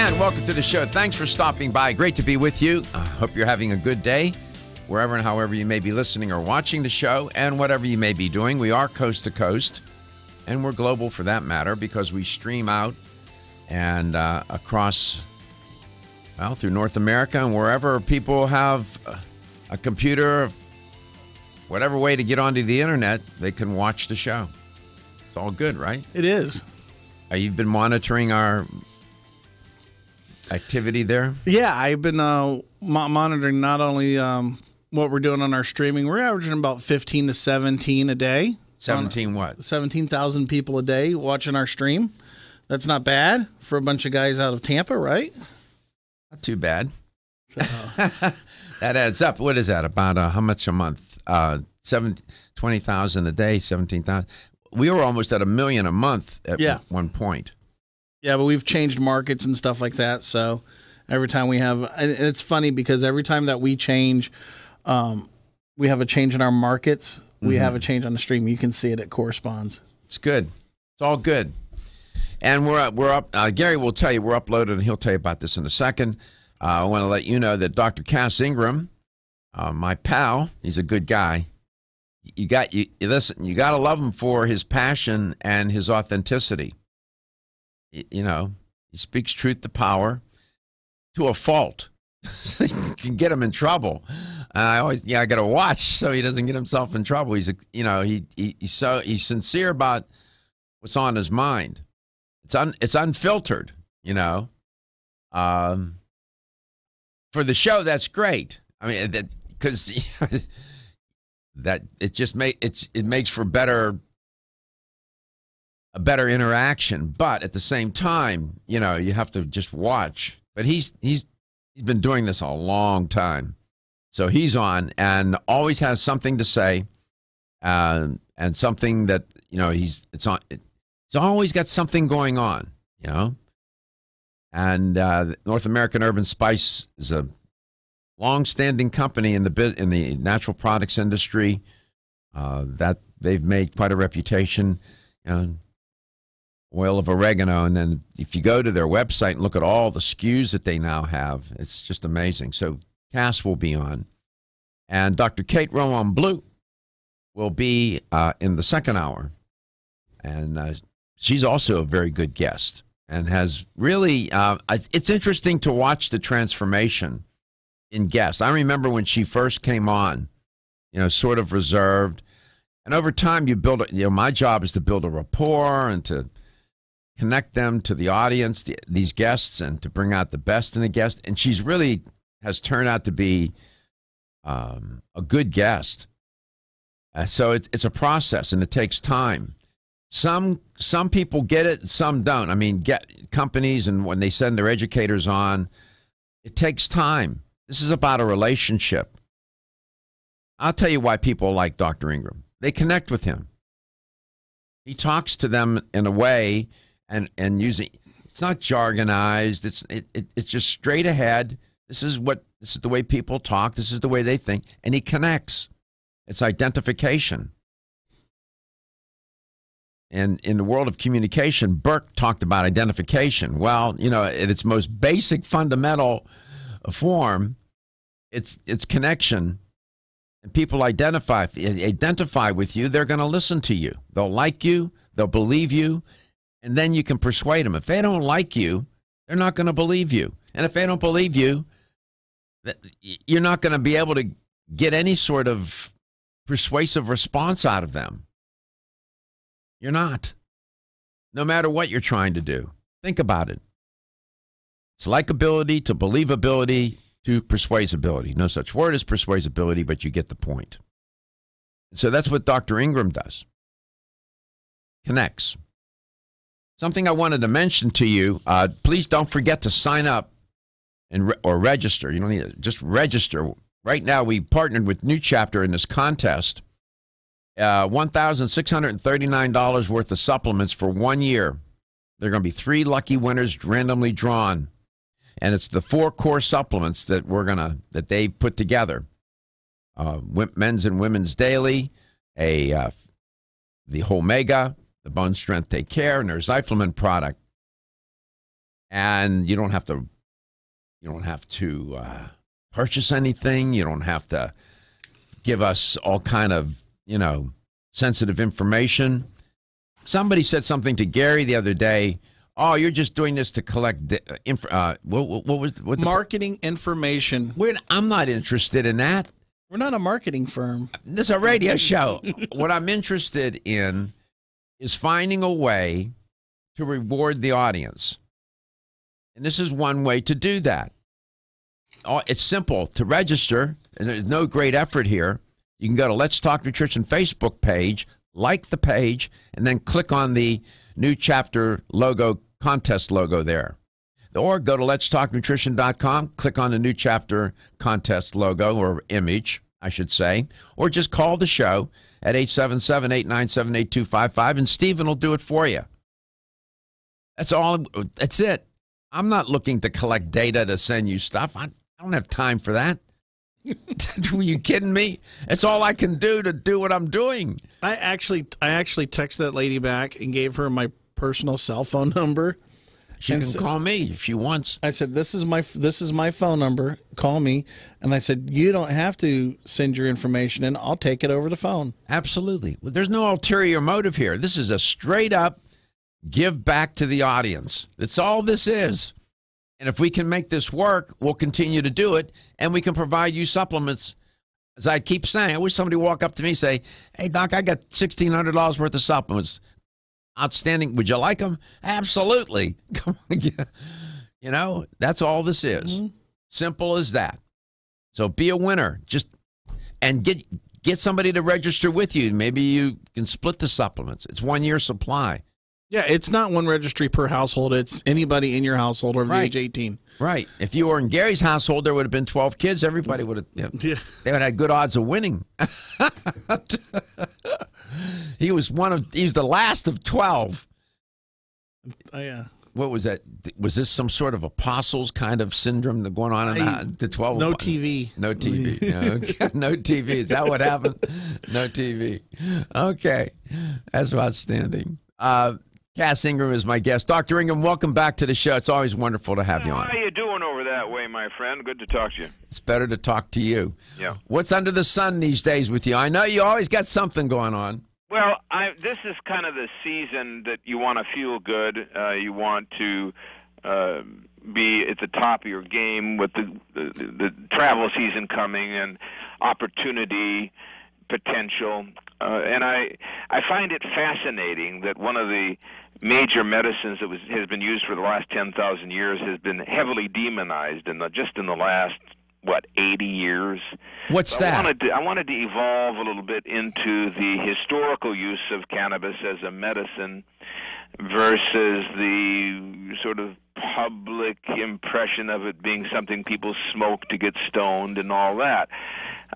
And welcome to the show. Thanks for stopping by. Great to be with you. I hope you're having a good day, wherever and however you may be listening or watching the show, and whatever you may be doing. We are coast to coast, and we're global for that matter, because we stream out and across, well, through North America and wherever people have a computer, whatever way to get onto the internet, they can watch the show. It's all good, right? It is. You've been monitoring our activity there? Yeah, I've been monitoring not only what we're doing on our streaming. We're averaging about 15 to 17 a day. 17 what? 17,000 people a day watching our stream. That's not bad for a bunch of guys out of Tampa, right? Not too bad. So, that adds up. What is that? About how much a month? 20,000 a day, 17,000. We were almost at 1 million a month at one point. Yeah, but we've changed markets and stuff like that. So every time we have, and it's funny because every time that we change, we have a change in our markets. We have a change on the stream. You can see it corresponds. It's good. It's all good. And we're up. Gary will tell you we're uploaded, and he'll tell you about this in a second. I want to let you know that Dr. Cass Ingram, my pal, he's a good guy. Listen, you got to love him for his passion and his authenticity. You know, he speaks truth to power, to a fault. You can get him in trouble. I got to watch so he doesn't get himself in trouble. He's sincere about what's on his mind. It's unfiltered, you know. For the show, that's great. I mean, because that it makes for a better interaction. But at the same time, you know, you have to just watch. But he's been doing this a long time, so he's on and always has something to say, and something that, you know, he's always got something going on, you know. And North American Urban Spice is a long-standing company in the natural products industry that they've made quite a reputation. Oil of oregano, and then if you go to their website and look at all the SKUs that they now have, it's just amazing. So Cass will be on, and Dr. Kate Rhéaume Blue will be in the second hour, and she's also a very good guest and has really. It's interesting to watch the transformation in guests. I remember when she first came on, you know, sort of reserved, and over time you build. You know, my job is to build a rapport and to connect them to the audience, these guests, and to bring out the best in a guest. And she's really has turned out to be a good guest. So it's a process, and it takes time. Some people get it, some don't. I mean, get companies, and when they send their educators on, it takes time. This is about a relationship. I'll tell you why people like Dr. Ingram. They connect with him. He talks to them in a way. And using, it's not jargonized. It's just straight ahead. This is the way people talk. This is the way they think, and he connects. It's identification. And in the world of communication, Burke talked about identification. Well, you know, at its most basic, fundamental form, it's connection. And people identify with you. They're going to listen to you. They'll like you. They'll believe you. And then you can persuade them. If they don't like you, they're not going to believe you. And if they don't believe you, you're not going to be able to get any sort of persuasive response out of them. You're not. No matter what you're trying to do. Think about it. It's likability to believability to persuasibility. No such word as persuasibility, but you get the point. So that's what Dr. Ingram does. Connects. Something I wanted to mention to you, please don't forget to sign up or register. You don't need to just register. Right now, we partnered with New Chapter in this contest. $1,639 worth of supplements for 1 year. There are going to be 3 lucky winners randomly drawn. And it's the 4 core supplements that that they put together. Men's and Women's Daily, the Omega, the Bone Strength Take Care, and their Zyflamin product. and you don't have to purchase anything. You don't have to give us all kind of, sensitive information. Somebody said something to Gary the other day. Oh, you're just doing this to collect marketing information. I'm not interested in that. We're not a marketing firm. This is a radio show. What I'm interested in is finding a way to reward the audience. And this is one way to do that. It's simple to register, and there's no great effort here. You can go to Let's Talk Nutrition Facebook page, like the page, and then click on the New Chapter logo, contest logo there. Or go to letstalknutrition.com, click on the New Chapter contest logo, or image, I should say, or just call the show at 877-897-8255, and Stephen will do it for you. That's all. That's it. I'm not looking to collect data to send you stuff. I don't have time for that. Are you kidding me? It's all I can do to do what I'm doing. I actually texted that lady back and gave her my personal cell phone number. She can call me if she wants. I said, this is my phone number. Call me. And I said, you don't have to send your information in. I'll take it over the phone. Absolutely. Well, there's no ulterior motive here. This is a straight up give back to the audience. That's all this is. And if we can make this work, we'll continue to do it, and we can provide you supplements. As I keep saying, I wish somebody would walk up to me and say, hey, Doc, I got $1,600 worth of supplements. Outstanding. Would you like them? Absolutely. Come on. That's all this is. Mm-hmm. Simple as that. So be a winner. And get somebody to register with you. Maybe you can split the supplements. It's 1 year supply. Yeah, it's not one registry per household. It's anybody in your household over age 18. Right. If you were in Gary's household, there would have been 12 kids. Everybody would have. They would have had good odds of winning. He was the last of 12. Yeah. What was that? Was this some sort of apostles kind of syndrome going on in the 12? No TV. No TV. No TV. Is that what happened? No TV. Okay. That's outstanding. Cass Ingram is my guest. Dr. Ingram, welcome back to the show. It's always wonderful to have you on. How you doing over that way, my friend? Good to talk to you. It's better to talk to you. Yeah. What's under the sun these days with you? I know you always got something going on. Well, this is kind of the season that you want to feel good. You want to be at the top of your game with the travel season coming and opportunity, potential. And I find it fascinating that one of the major medicines that has been used for the last 10,000 years has been heavily demonized just in the last 80 years. What's that? I wanted to evolve a little bit into the historical use of cannabis as a medicine versus the sort of public impression of it being something people smoke to get stoned and all that.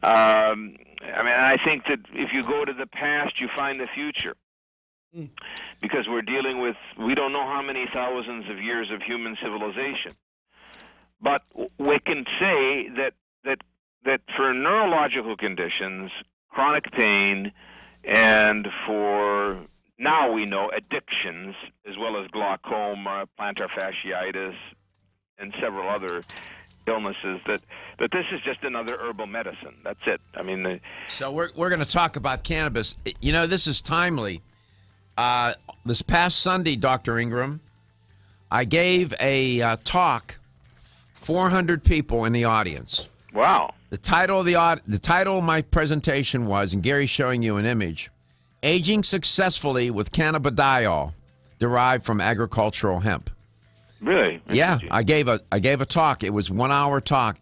I think that if you go to the past, you find the future. Because we don't know how many thousands of years of human civilization. But we can say that for neurological conditions, chronic pain, and for now we know addictions, as well as glaucoma, plantar fasciitis, and several other illnesses, that this is just another herbal medicine. That's it. So we're going to talk about cannabis. This is timely. This past Sunday, Dr. Ingram, I gave a talk, 400 people in the audience. Wow. The title of my presentation was, and Gary's showing you an image, Aging Successfully with Cannabidiol Derived from Agricultural Hemp. Really? Yeah, I gave a talk. It was 1 hour talk.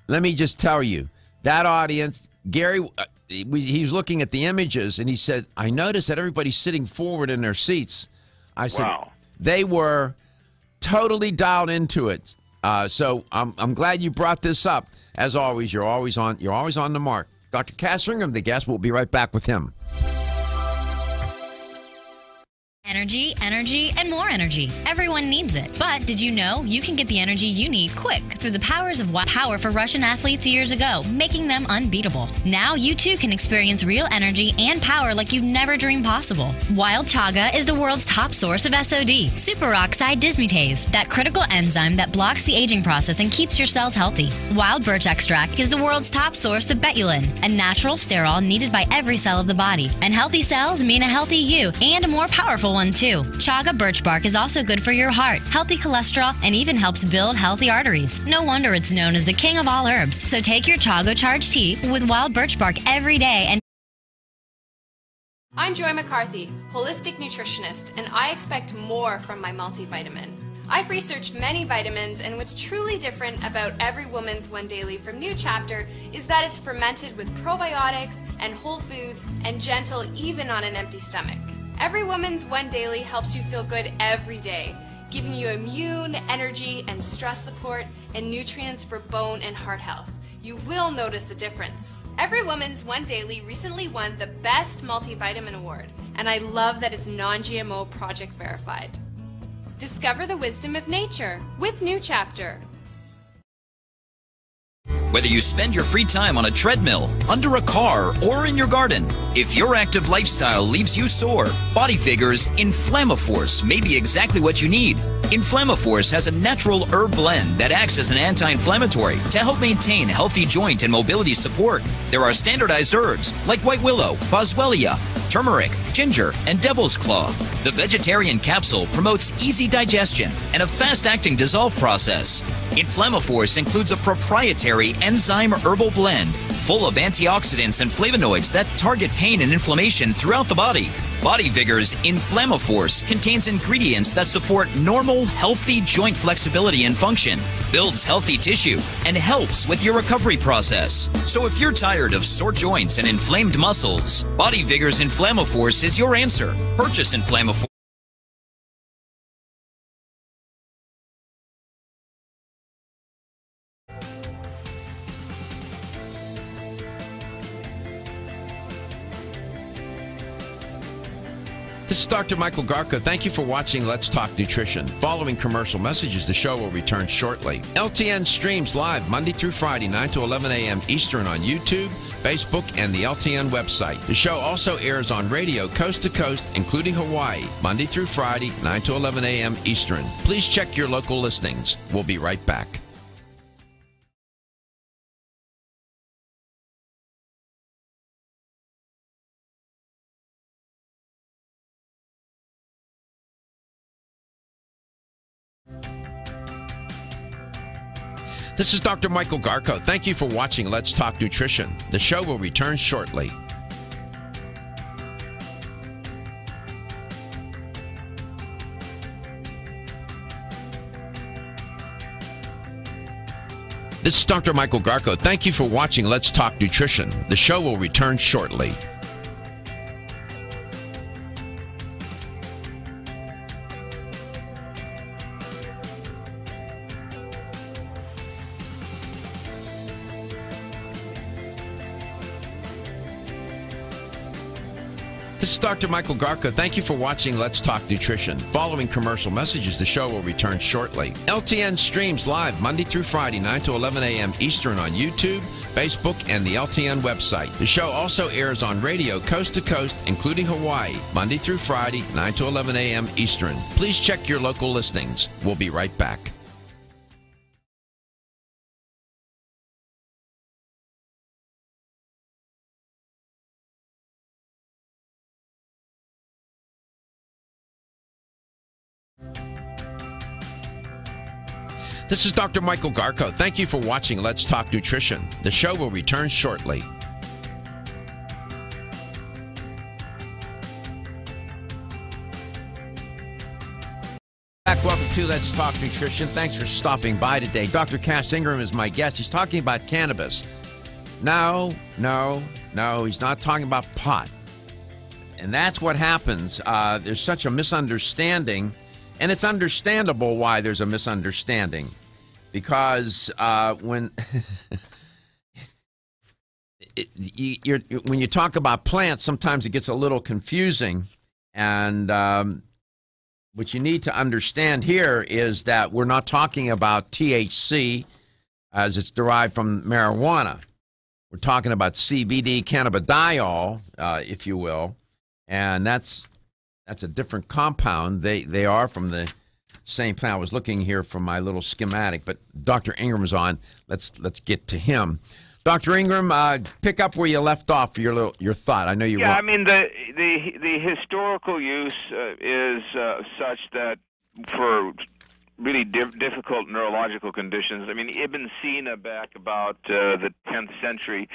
Let me just tell you, that audience, Gary, he was looking at the images, and he said, I noticed that everybody's sitting forward in their seats. I said, wow. They were totally dialed into it. So I'm glad you brought this up. As always, you're always on the mark. Dr. Cass Ingram, the guest. We'll be right back with him. Energy, energy, and more energy. Everyone needs it. But did you know you can get the energy you need quick through the powers of power for Russian athletes years ago, making them unbeatable. Now you too can experience real energy and power like you've never dreamed possible. Wild chaga is the world's top source of SOD, superoxide dismutase, that critical enzyme that blocks the aging process and keeps your cells healthy. Wild birch extract is the world's top source of betulin, a natural sterol needed by every cell of the body. And healthy cells mean a healthy you, and a more powerful one too. Chaga birch bark is also good for your heart, healthy cholesterol, and even helps build healthy arteries. No wonder it's known as the king of all herbs. So take your Chaga Charge tea with wild birch bark every day and I'm Joy McCarthy, holistic nutritionist, and I expect more from my multivitamin. I've researched many vitamins, and what's truly different about Every Woman's One Daily from New Chapter is that it's fermented with probiotics and whole foods and gentle even on an empty stomach. Every Woman's One Daily helps you feel good every day, giving you immune, energy, and stress support, and nutrients for bone and heart health. You will notice a difference. Every Woman's One Daily recently won the Best Multivitamin Award, and I love that it's non-GMO project verified. Discover the wisdom of nature with New Chapter. Whether you spend your free time on a treadmill, under a car, or in your garden, if your active lifestyle leaves you sore, Body Figure's Inflammaforce may be exactly what you need. Inflammaforce has a natural herb blend that acts as an anti-inflammatory to help maintain healthy joint and mobility support. There are standardized herbs like white willow, boswellia, turmeric, ginger, and devil's claw. The vegetarian capsule promotes easy digestion and a fast-acting dissolve process. Inflammaforce includes a proprietary enzyme herbal blend full of antioxidants and flavonoids that target pain and inflammation throughout the body. Body Vigor's Inflammaforce contains ingredients that support normal, healthy joint flexibility and function, builds healthy tissue, and helps with your recovery process. So if you're tired of sore joints and inflamed muscles, Body Vigor's Inflammaforce is your answer. Purchase Inflammaforce. This is Dr. Michael Garko. Thank you for watching Let's Talk Nutrition. Following commercial messages, the show will return shortly. LTN streams live Monday through Friday, 9 to 11 a.m. Eastern on YouTube, Facebook, and the LTN website. The show also airs on radio coast to coast, including Hawaii, Monday through Friday, 9 to 11 a.m. Eastern. Please check your local listings. We'll be right back. This is Dr. Michael Garko. Thank you for watching Let's Talk Nutrition. The show will return shortly. This is Dr. Michael Garko. Thank you for watching Let's Talk Nutrition. The show will return shortly. This is Dr. Michael Garko. Thank you for watching Let's Talk Nutrition. Following commercial messages, the show will return shortly. LTN streams live Monday through Friday, 9 to 11 a.m. Eastern on YouTube, Facebook, and the LTN website. The show also airs on radio coast to coast, including Hawaii, Monday through Friday, 9 to 11 a.m. Eastern. Please check your local listings. We'll be right back. This is Dr. Michael Garko. Thank you for watching Let's Talk Nutrition. The show will return shortly. Welcome to Let's Talk Nutrition. Thanks for stopping by today. Dr. Cass Ingram is my guest. He's talking about cannabis. No, he's not talking about pot. And that's what happens. There's such a misunderstanding, and it's understandable why there's a misunderstanding. Because when when you talk about plants, sometimes it gets a little confusing, and what you need to understand here is that we're not talking about THC as it's derived from marijuana. We're talking about CBD, cannabidiol, if you will, and that's a different compound. They are from the same plant. I was looking here from my little schematic, but Dr. Ingram's on. Let's get to him. Dr. Ingram, pick up where you left off for your thought. I know you. Yeah, I mean the historical use is such that for really difficult neurological conditions. I mean, Ibn Sina back about the 10th century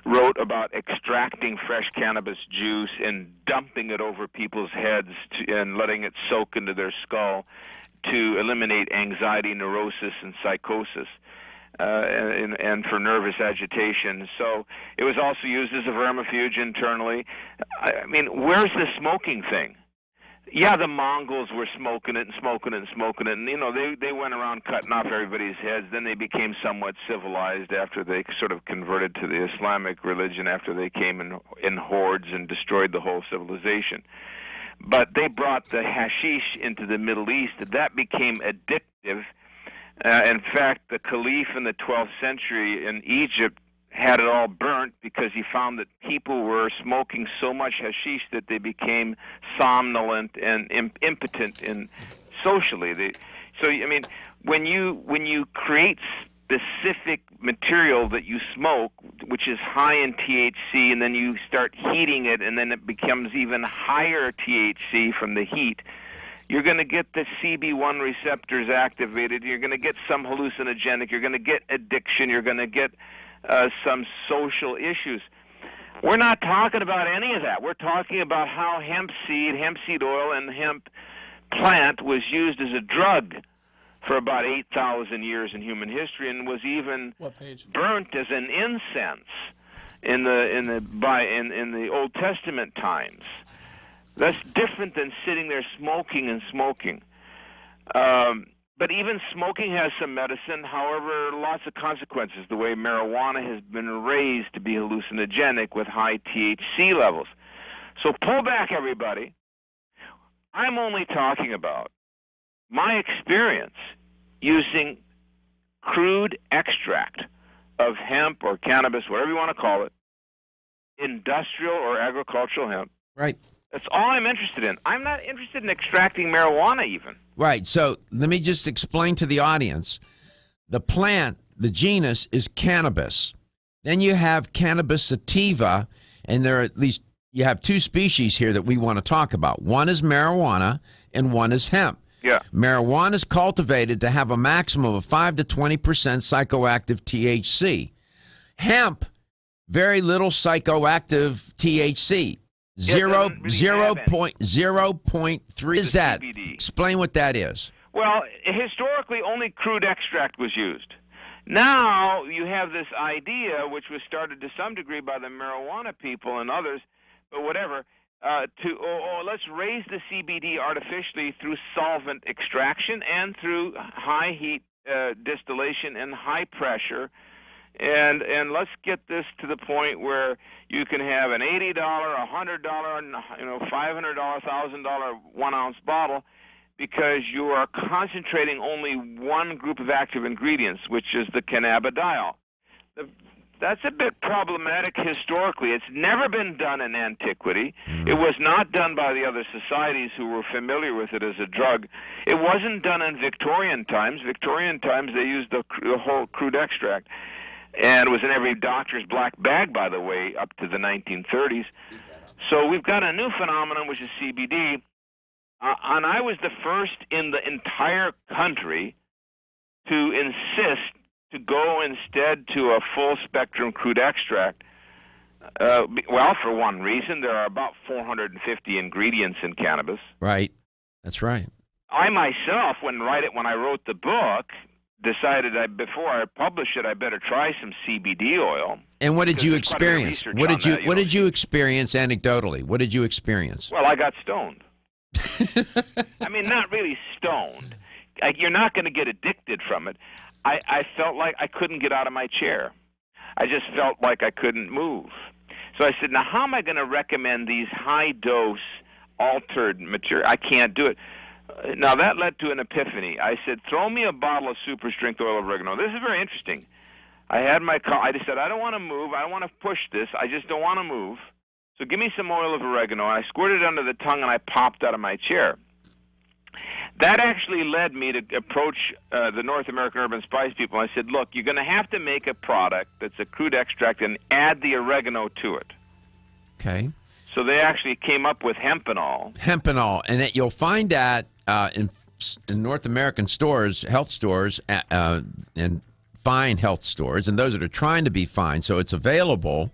wrote about extracting fresh cannabis juice and dumping it over people's heads and letting it soak into their skull to eliminate anxiety, neurosis, and psychosis. And for nervous agitation. So it was also used as a vermifuge internally. I mean, where's the smoking thing? Yeah, the Mongols were smoking it, and you know, they went around cutting off everybody's heads. Then they became somewhat civilized after they sort of converted to the Islamic religion, after they came in hordes and destroyed the whole civilization. But they brought the hashish into the Middle East. That became addictive. In fact, the caliph in the 12th century in Egypt had it all burnt because he found that people were smoking so much hashish that they became somnolent and impotent socially. So, I mean, when you create specific material that you smoke, which is high in THC, and then you start heating it, and then it becomes even higher THC from the heat, you're going to get the CB1 receptors activated. You're going to get some hallucinogenic. You're going to get addiction. You're going to get some social issues. We're not talking about any of that. We're talking about how hemp seed oil, and hemp plant was used as a drug for about 8,000 years in human history, and was even burnt as an incense in the Old Testament times. That's different than sitting there smoking. But even smoking has some medicine. However, lots of consequences, the way marijuana has been raised to be hallucinogenic with high THC levels. So pull back, everybody. I'm only talking about my experience using crude extract of hemp or cannabis, whatever you want to call it, industrial or agricultural hemp. Right. That's all I'm interested in. I'm not interested in extracting marijuana even. Right. So let me just explain to the audience. The plant, the genus, is cannabis. Then you have cannabis sativa, and there are at least you have two species here that we want to talk about. One is marijuana, and one is hemp. Yeah. Marijuana is cultivated to have a maximum of 5 to 20% psychoactive THC. Hemp, very little psychoactive THC. 0.3 is that? CBD. Explain what that is. Well, historically, only crude extract was used. Now you have this idea, which was started to some degree by the marijuana people and others, but whatever, let's raise the CBD artificially through solvent extraction and through high heat distillation and high pressure. And let's get this to the point where you can have an $80, $100, $500, $1,000 1-ounce bottle, because you are concentrating only one group of active ingredients, which is the cannabidiol. That's a bit problematic historically. It's never been done in antiquity. It was not done by the other societies who were familiar with it as a drug. It wasn't done in Victorian times. Victorian times, they used the whole crude extract. And it was in every doctor's black bag, by the way, up to the 1930s. So we've got a new phenomenon, which is CBD. And I was the first in the entire country to insist to go instead to a full-spectrum crude extract. Well, for one reason, there are about 450 ingredients in cannabis. Right. That's right. I myself, when I wrote the book, decided before I publish it, I better try some CBD oil. And what did you experience? What did you experience anecdotally? What did you experience? Well, I got stoned. I mean, not really stoned. You're not going to get addicted from it. I felt like I couldn't get out of my chair. I just felt like I couldn't move. So I said, now how am I going to recommend these high-dose altered material. I can't do it. Now, that led to an epiphany. I said, throw me a bottle of super strength oil of oregano. This is very interesting. I had my car. I just said, I don't want to move. I don't want to push this. I just don't want to move. So give me some oil of oregano. I squirted it under the tongue, and I popped out of my chair. That actually led me to approach the North American Urban Spice people. I said, look, you're going to have to make a product that's a crude extract and add the oregano to it. Okay. So they actually came up with hempenol. Hempenol, and you'll find that in North American stores, health stores, and fine health stores, and those that are trying to be fine. So it's available.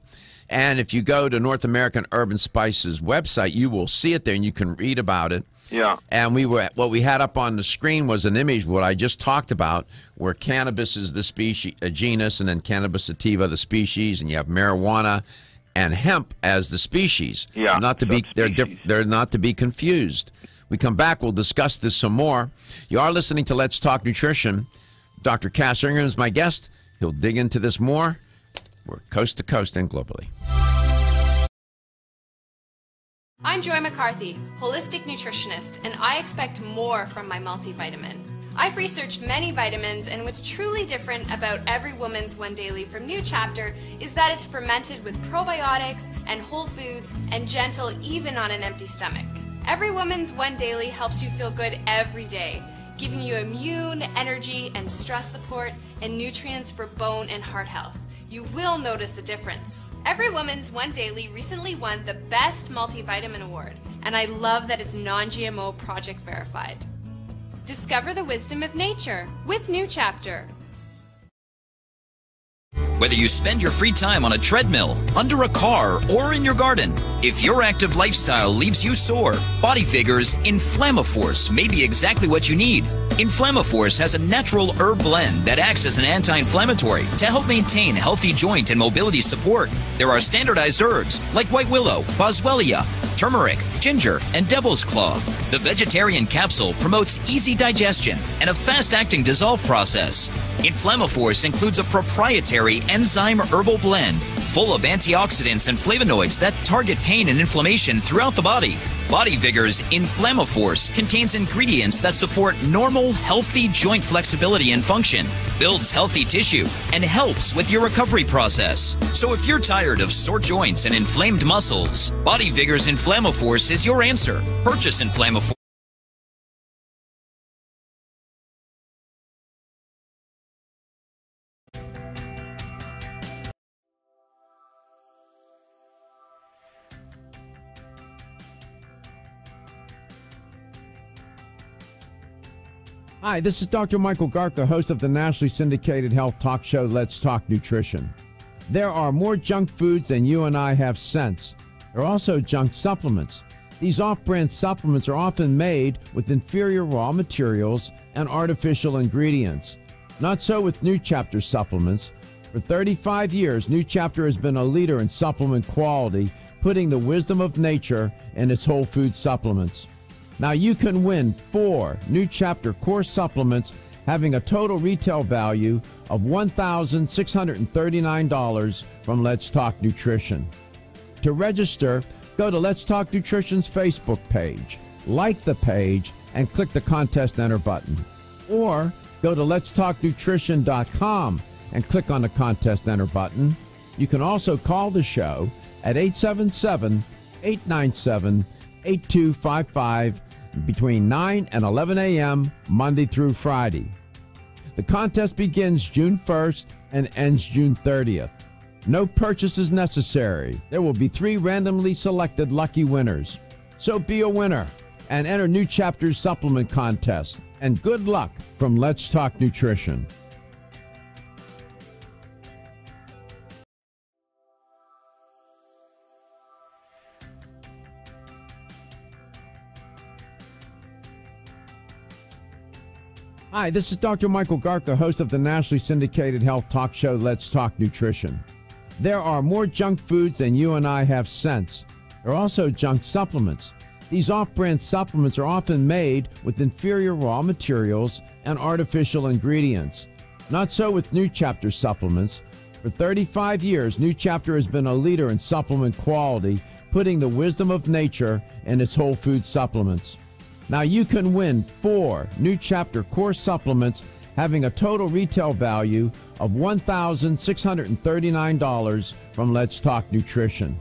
And if you go to North American Urban Spices website, you will see it there, and you can read about it. Yeah. And what we had up on the screen was an image, what I just talked about, where cannabis is the species, a genus, and then cannabis sativa, the species, and you have marijuana and hemp as the species. Yeah. They're not to be confused. We come back, we'll discuss this some more. You are listening to Let's Talk Nutrition. Dr. Cass Ingram is my guest. He'll dig into this more. We're coast to coast and globally. I'm Joy McCarthy, holistic nutritionist, and I expect more from my multivitamin. I've researched many vitamins, and what's truly different about Every Woman's One Daily from New Chapter is that it's fermented with probiotics and whole foods and gentle even on an empty stomach. Every Woman's One Daily helps you feel good every day, giving you immune, energy, and stress support, and nutrients for bone and heart health. You will notice a difference. Every Woman's One Daily recently won the Best Multivitamin Award, and I love that it's non-GMO project verified. Discover the wisdom of nature with New Chapter. Whether you spend your free time on a treadmill, under a car, or in your garden, if your active lifestyle leaves you sore, Body Vigor's Inflammaforce may be exactly what you need. Inflammaforce has a natural herb blend that acts as an anti-inflammatory to help maintain healthy joint and mobility support. There are standardized herbs like white willow, boswellia, turmeric, ginger, and devil's claw. The vegetarian capsule promotes easy digestion and a fast-acting dissolve process. Inflammaforce includes a proprietary enzyme herbal blend full of antioxidants and flavonoids that target pain and inflammation throughout the body. Body Vigor's Inflammaforce contains ingredients that support normal, healthy joint flexibility and function, builds healthy tissue, and helps with your recovery process. So if you're tired of sore joints and inflamed muscles, Body Vigor's Inflammaforce is your answer. Purchase Inflammaforce. Hi, this is Dr. Michael Garka, host of the nationally syndicated health talk show, Let's Talk Nutrition. There are more junk foods than you and I have sense. There are also junk supplements. These off-brand supplements are often made with inferior raw materials and artificial ingredients. Not so with New Chapter supplements. For 35 years, New Chapter has been a leader in supplement quality, putting the wisdom of nature in its whole food supplements. Now you can win 4 New Chapter core supplements having a total retail value of $1,639 from Let's Talk Nutrition. To register, go to Let's Talk Nutrition's Facebook page, like the page, and click the Contest Enter button. Or go to letstalknutrition.com and click on the Contest Enter button. You can also call the show at 877-897-8255 between 9 and 11 a.m. Monday through Friday. The contest begins June 1st and ends June 30th. No purchase is necessary. There will be 3 randomly selected lucky winners. So be a winner and enter New Chapter's supplement contest. And good luck from Let's Talk Nutrition. Hi, this is Dr. Michael Garka, host of the nationally syndicated health talk show, Let's Talk Nutrition. There are more junk foods than you and I have sense. There are also junk supplements. These off-brand supplements are often made with inferior raw materials and artificial ingredients. Not so with New Chapter supplements. For 35 years, New Chapter has been a leader in supplement quality, putting the wisdom of nature in its whole food supplements. Now you can win 4 New Chapter core supplements having a total retail value of $1,639 from Let's Talk Nutrition.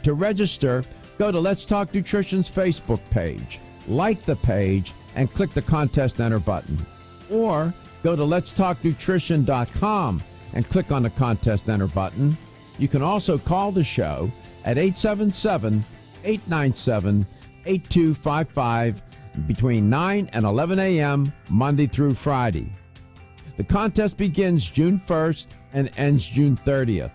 To register, go to Let's Talk Nutrition's Facebook page, like the page, and click the Contest Enter button. Or go to letstalknutrition.com and click on the Contest Enter button. You can also call the show at 877-897-8255 between 9 and 11 a.m. Monday through Friday. The contest begins June 1st and ends June 30th.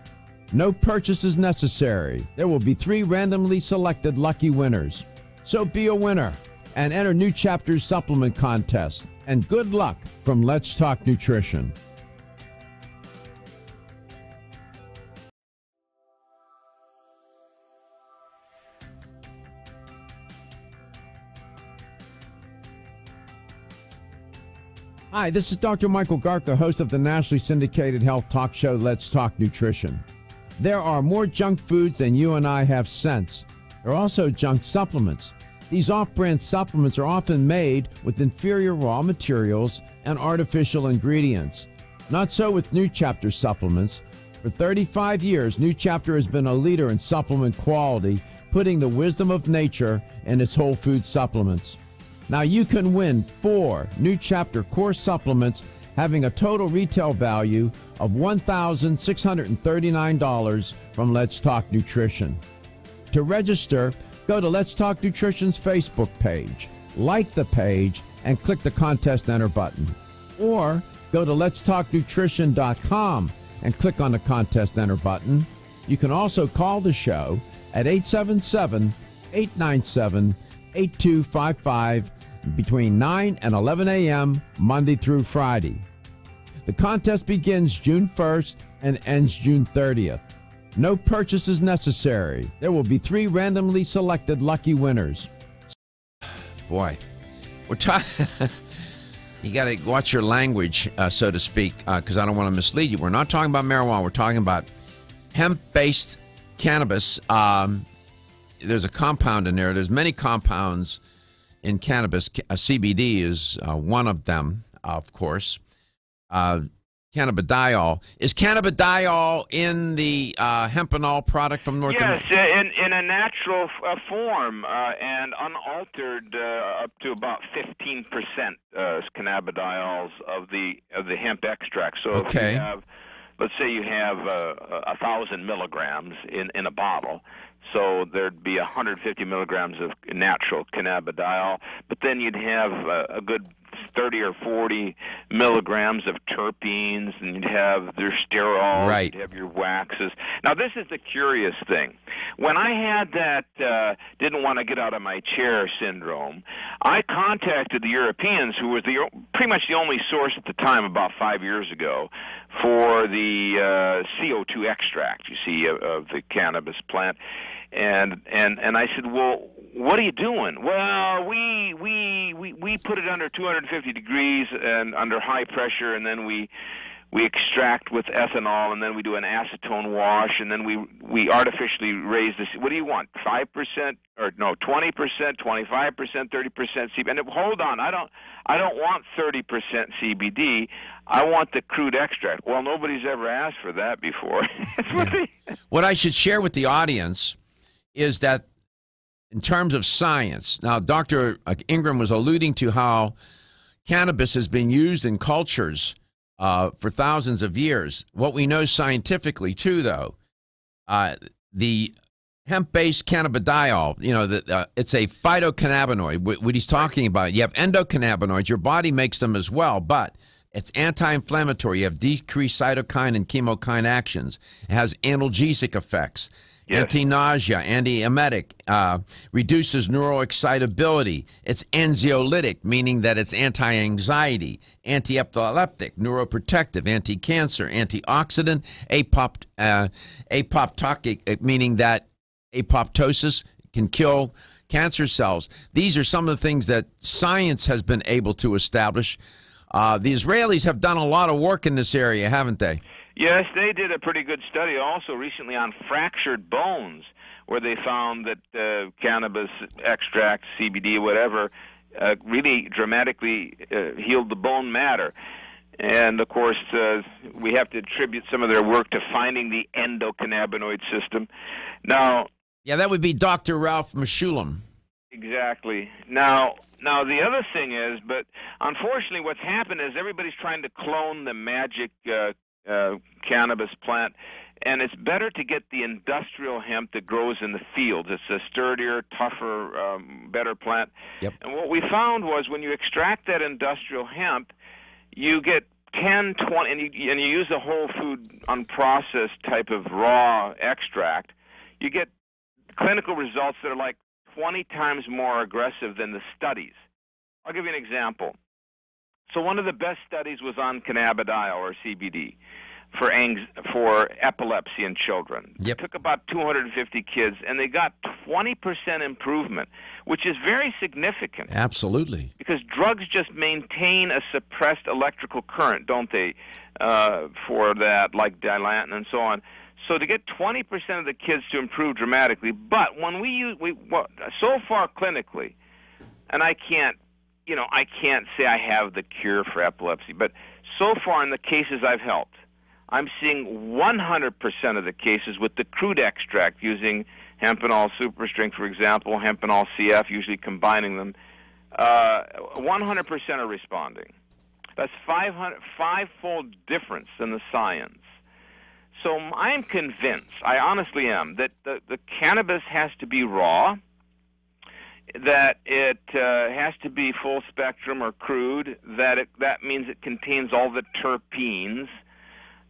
No purchase is necessary. There will be 3 randomly selected lucky winners. So be a winner and enter New Chapter's supplement contest. And good luck from Let's Talk Nutrition. Hi, this is Dr. Michael Garka, host of the nationally syndicated health talk show Let's Talk Nutrition. There are more junk foods than you and I have sense. There are also junk supplements. These off-brand supplements are often made with inferior raw materials and artificial ingredients. Not so with New Chapter supplements. For 35 years, New Chapter has been a leader in supplement quality, putting the wisdom of nature in its whole food supplements. Now you can win 4 New Chapter core supplements having a total retail value of $1,639 from Let's Talk Nutrition. To register, go to Let's Talk Nutrition's Facebook page, like the page, and click the Contest Enter button. Or go to letstalknutrition.com and click on the Contest Enter button. You can also call the show at 877-897-8255 between 9 and 11 a.m. Monday through Friday. The contest begins June 1st and ends June 30th. No purchase is necessary. There will be 3 randomly selected lucky winners. Boy, we're talking. You got to watch your language, so to speak, because I don't want to mislead you. We're not talking about marijuana. We're talking about hemp-based cannabis. There's a compound in there. There's many compounds in cannabis. CBD is one of them, of course. Cannabidiol. Is cannabidiol in the hempanol product from North America? Yes, in a natural form and unaltered, up to about 15% cannabidiols of the hemp extract. So if you have, let's say you have 1,000 milligrams in a bottle, so there'd be 150 milligrams of natural cannabidiol, but then you'd have a good 30 or 40 milligrams of terpenes, and you'd have their sterols, right. You'd have your waxes. Now, this is the curious thing. When I had that didn't want to get out of my chair syndrome, I contacted the Europeans, who was pretty much the only source at the time about 5 years ago for the CO2 extract, you see, of the cannabis plant. And I said, well, what are you doing? Well, we put it under 250 degrees and under high pressure, and then we extract with ethanol, and then we do an acetone wash, and then we artificially raise this. What do you want? 5% or no? 20%, 25%, 30% CBD. And hold on, I don't want 30% CBD. I want the crude extract. Well, nobody's ever asked for that before. Yeah. What I should share with the audience is that in terms of science, now Dr. Ingram was alluding to how cannabis has been used in cultures for thousands of years. What we know scientifically, too, though, the hemp-based cannabidiol, it's a phytocannabinoid. What he's talking about, you have endocannabinoids. Your body makes them as well, but it's anti-inflammatory. You have decreased cytokine and chemokine actions. It has analgesic effects. Yes. Anti-nausea, anti-emetic, reduces neural excitability. It's anxiolytic, meaning that it's anti-anxiety, anti-epileptic, neuroprotective, anti-cancer, antioxidant, apoptotic, meaning that apoptosis can kill cancer cells. These are some of the things that science has been able to establish. The Israelis have done a lot of work in this area, haven't they? Yes, they did a pretty good study also recently on fractured bones, where they found that cannabis extract, CBD, whatever, really dramatically healed the bone matter. And, of course, we have to attribute some of their work to finding the endocannabinoid system. Now, yeah, that would be Dr. Ralph Mechoulam. Exactly. Now, the other thing is, but unfortunately what's happened is everybody's trying to clone the magic cannabis plant, and it's better to get the industrial hemp that grows in the fields. It's a sturdier, tougher, better plant. Yep. And what we found was when you extract that industrial hemp, you get 10, 20, and you use a whole food unprocessed type of raw extract, you get clinical results that are like 20 times more aggressive than the studies. I'll give you an example. So one of the best studies was on cannabidiol, or CBD, for epilepsy in children. Yep. It took about 250 kids, and they got 20% improvement, which is very significant. Absolutely. Because drugs just maintain a suppressed electrical current, don't they, for that, like Dilantin and so on. So to get 20% of the kids to improve dramatically, but when so far clinically, and I can't say I have the cure for epilepsy, but so far in the cases I've helped, I'm seeing 100% of the cases with the crude extract using hempenol super strength, for example, hempenol CF, usually combining them. 100% are responding. That's five-fold difference in the science. So I'm convinced, I honestly am, that the cannabis has to be raw, that it has to be full spectrum or crude, that means it contains all the terpenes,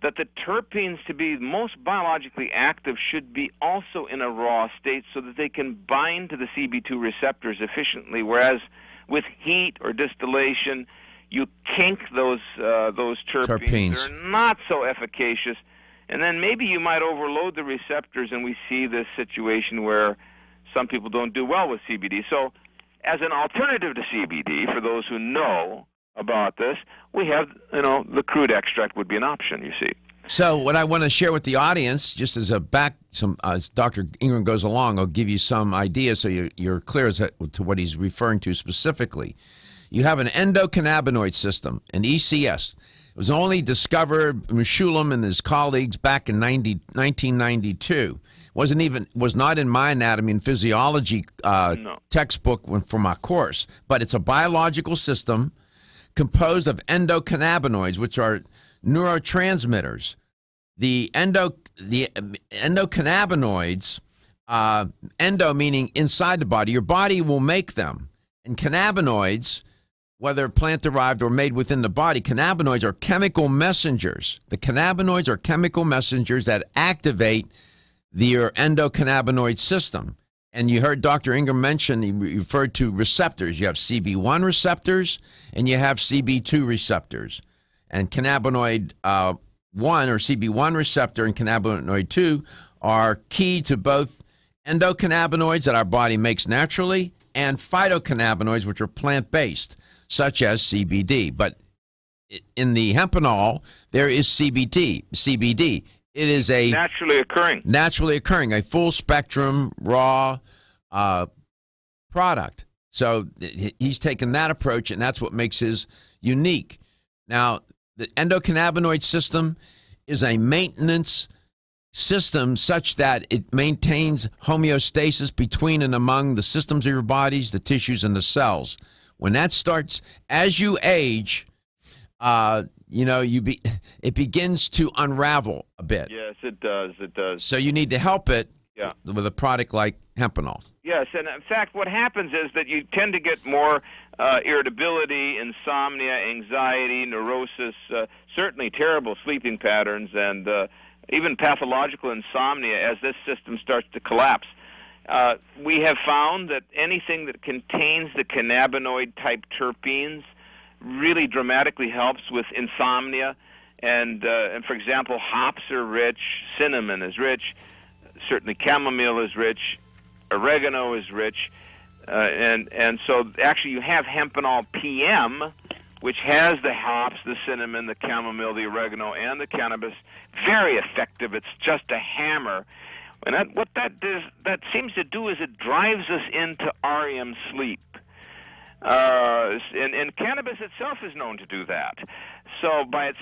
that the terpenes, to be most biologically active, should be also in a raw state so that they can bind to the CB2 receptors efficiently, whereas with heat or distillation, you kink those terpenes. They're not so efficacious. And then maybe you might overload the receptors, and we see this situation where some people don't do well with CBD. So as an alternative to CBD, for those who know about this, we have, the crude extract would be an option, you see. So what I want to share with the audience, just as as Dr. Ingram goes along, I'll give you some ideas so you're clear as to what he's referring to specifically. You have an endocannabinoid system, an ECS. It was only discovered Mechoulam and his colleagues back in 1992. Was not in my anatomy and physiology textbook for my course, but it's a biological system composed of endocannabinoids, which are neurotransmitters. The endocannabinoids, endo meaning inside the body, your body will make them, and cannabinoids, whether plant-derived or made within the body, cannabinoids are chemical messengers. The cannabinoids are chemical messengers that activate your endocannabinoid system. And you heard Dr. Ingram mention, he referred to receptors. You have CB1 receptors and you have CB2 receptors. And cannabinoid 1 or CB1 receptor and cannabinoid 2 are key to both endocannabinoids that our body makes naturally and phytocannabinoids, which are plant-based, such as CBD. But in the hempenol, there is CBD. It is a naturally occurring, a full spectrum raw product. So he's taken that approach, and that's what makes his unique. Now, the endocannabinoid system is a maintenance system such that it maintains homeostasis between and among the systems of your bodies, the tissues, and the cells. When that starts, as you age, it begins to unravel a bit. Yes, it does. It does. So you need to help it with a product like hempenol. Yes, and in fact, what happens is that you tend to get more irritability, insomnia, anxiety, neurosis, certainly terrible sleeping patterns, and even pathological insomnia as this system starts to collapse. We have found that anything that contains the cannabinoid-type terpenes really dramatically helps with insomnia. And for example, hops are rich, cinnamon is rich, certainly chamomile is rich, oregano is rich, and so actually you have hempenol PM, which has the hops, the cinnamon, the chamomile, the oregano, and the cannabis. Very effective. It's just a hammer. And what that seems to do is it drives us into REM sleep. And cannabis itself is known to do that. So by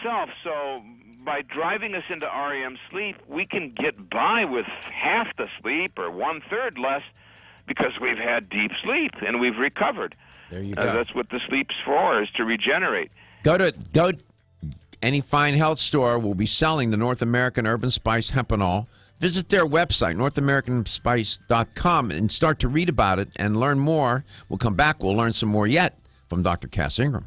driving us into REM sleep, we can get by with half the sleep or 1/3 less because we've had deep sleep and we've recovered. There you go. That's what the sleep's for, is to regenerate. Go any fine health store will be selling the North American Urban Spice Hempanol. Visit their website, NorthAmericanSpice.com, and start to read about it and learn more. We'll come back. We'll learn some more yet from Dr. Cass Ingram.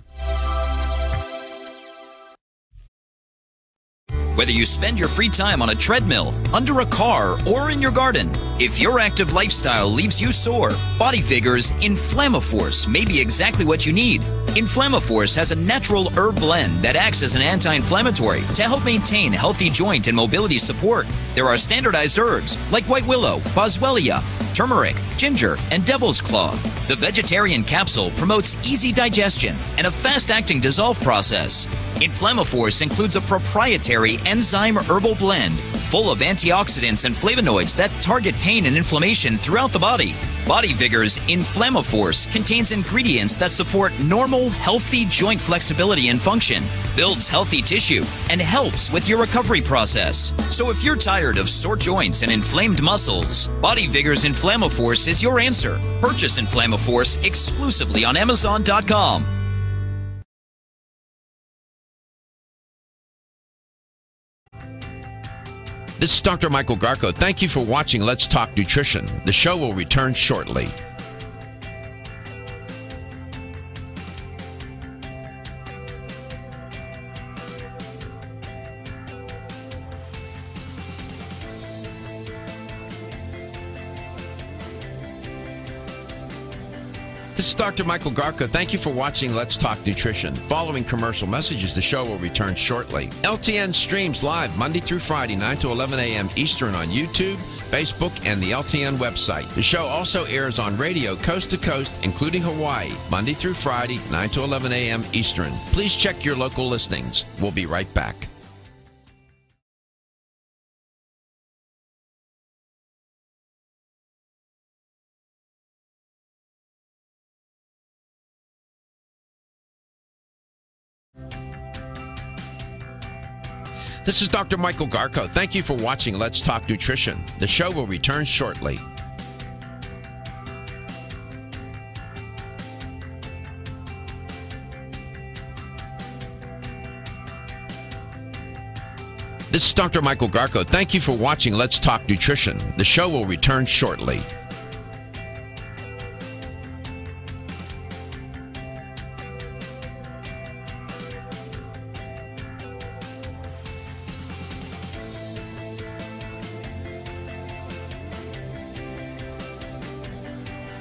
Whether you spend your free time on a treadmill, under a car, or in your garden, if your active lifestyle leaves you sore, Body Vigor's Inflammaforce may be exactly what you need. Inflammaforce has a natural herb blend that acts as an anti-inflammatory to help maintain healthy joint and mobility support. There are standardized herbs like white willow, boswellia, turmeric, ginger, and devil's claw. The vegetarian capsule promotes easy digestion and a fast-acting dissolve process. Inflammaforce includes a proprietary enzyme herbal blend full of antioxidants and flavonoids that target pain and inflammation throughout the body. Body Vigor's Inflammaforce contains ingredients that support normal, healthy joint flexibility and function, builds healthy tissue, and helps with your recovery process. So if you're tired of sore joints and inflamed muscles, Body Vigor's Inflammaforce is your answer. Purchase Inflammaforce exclusively on Amazon.com. This is Dr. Michael Garko. Thank you for watching Let's Talk Nutrition. The show will return shortly. This is Dr. Michael Garko. Thank you for watching Let's Talk Nutrition. Following commercial messages, the show will return shortly. LTN streams live Monday through Friday, 9 to 11 a.m. Eastern on YouTube, Facebook, and the LTN website. The show also airs on radio coast to coast, including Hawaii, Monday through Friday, 9 to 11 a.m. Eastern. Please check your local listings. We'll be right back. This is Dr. Michael Garko. Thank you for watching Let's Talk Nutrition. The show will return shortly. This is Dr. Michael Garko. Thank you for watching Let's Talk Nutrition. The show will return shortly.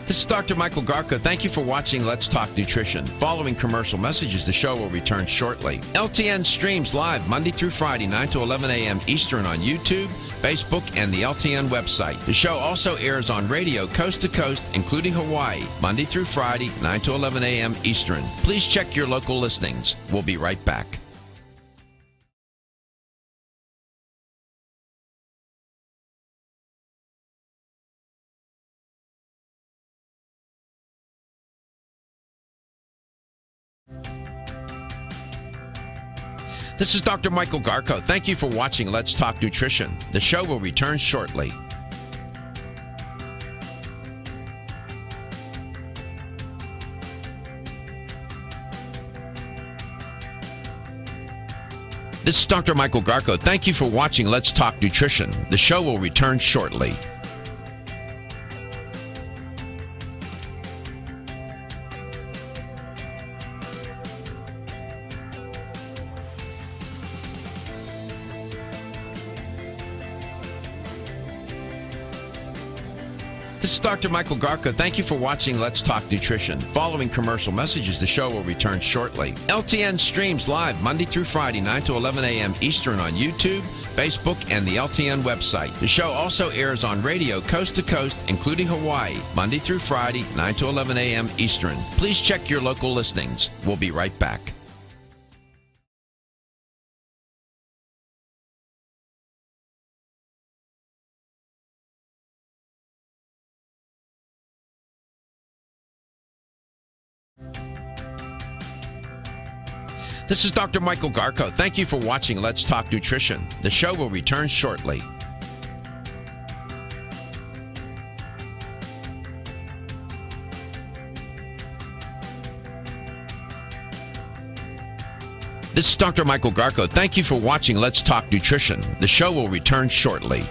This is Dr. Michael Garko. Thank you for watching Let's Talk Nutrition. Following commercial messages, the show will return shortly. LTN streams live Monday through Friday, 9 to 11 a.m. Eastern on YouTube, Facebook, and the LTN website. The show also airs on radio coast to coast, including Hawaii, Monday through Friday, 9 to 11 a.m. Eastern. Please check your local listings. We'll be right back. This is Dr. Michael Garko. Thank you for watching Let's Talk Nutrition. The show will return shortly. This is Dr. Michael Garko. Thank you for watching Let's Talk Nutrition. The show will return shortly. This is Dr. Michael Garko. Thank you for watching Let's Talk Nutrition. Following commercial messages, the show will return shortly. LTN streams live Monday through Friday, 9 to 11 a.m. Eastern on YouTube, Facebook, and the LTN website. The show also airs on radio coast to coast, including Hawaii, Monday through Friday, 9 to 11 a.m. Eastern. Please check your local listings. We'll be right back. This is Dr. Michael Garko. Thank you for watching Let's Talk Nutrition. The show will return shortly. This is Dr. Michael Garko. Thank you for watching Let's Talk Nutrition. The show will return shortly.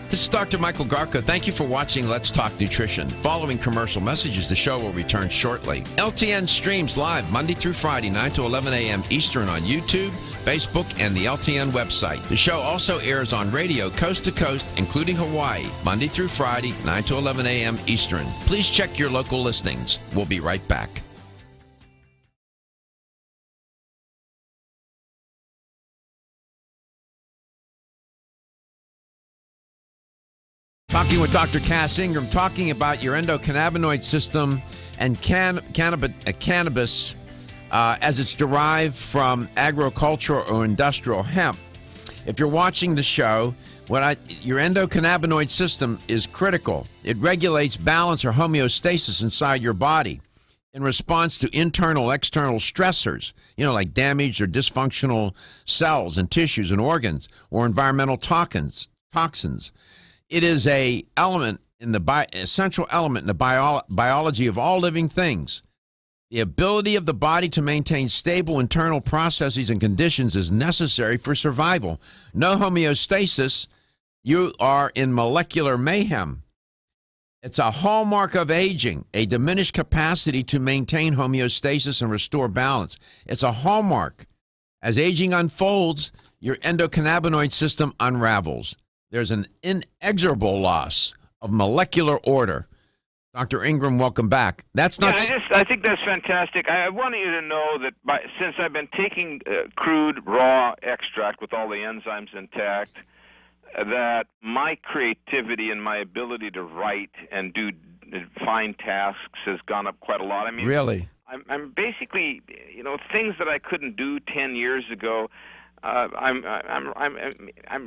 This is Dr. Michael Garko. Thank you for watching Let's Talk Nutrition. Following commercial messages, the show will return shortly. LTN streams live Monday through Friday, 9 to 11 a.m. Eastern on YouTube, Facebook, and the LTN website. The show also airs on radio coast to coast, including Hawaii, Monday through Friday, 9 to 11 a.m. Eastern. Please check your local listings. We'll be right back. Talking with Dr. Cass Ingram, talking about your endocannabinoid system and cannabis as it's derived from agricultural or industrial hemp. If you're watching the show, your endocannabinoid system is critical. It regulates balance or homeostasis inside your body in response to internal, external stressors, like damaged or dysfunctional cells and tissues and organs or environmental toxins. It is a element in the essential element in the biology of all living things. The ability of the body to maintain stable internal processes and conditions is necessary for survival. No homeostasis, you are in molecular mayhem. It's a hallmark of aging, a diminished capacity to maintain homeostasis and restore balance. It's a hallmark. As aging unfolds, your endocannabinoid system unravels. There's an inexorable loss of molecular order. Dr. Ingram, welcome back. That's not. I think that's fantastic. I want you to know that since I've been taking crude raw extract with all the enzymes intact, that my creativity and my ability to write and do fine tasks has gone up quite a lot. I mean, really, I'm basically, things that I couldn't do 10 years ago. I'm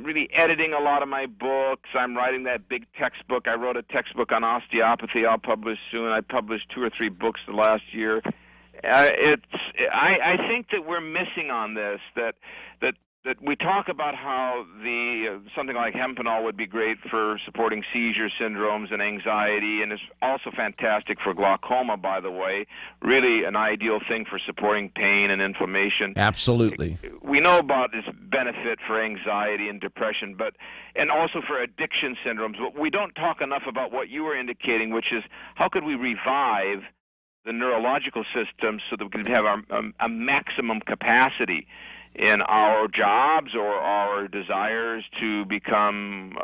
really editing a lot of my books. I'm writing that big textbook. I wrote a textbook on osteopathy. I'll publish soon. I published 2 or 3 books the last year. I think that we're missing on this. That we talk about how something like hempenol would be great for supporting seizure syndromes and anxiety, and it's also fantastic for glaucoma, by the way. Really an ideal thing for supporting pain and inflammation. Absolutely. We know about its benefit for anxiety and depression, and also for addiction syndromes, but we don't talk enough about what you were indicating, which is how could we revive the neurological system so that we can have a maximum capacity in our jobs or our desires to become,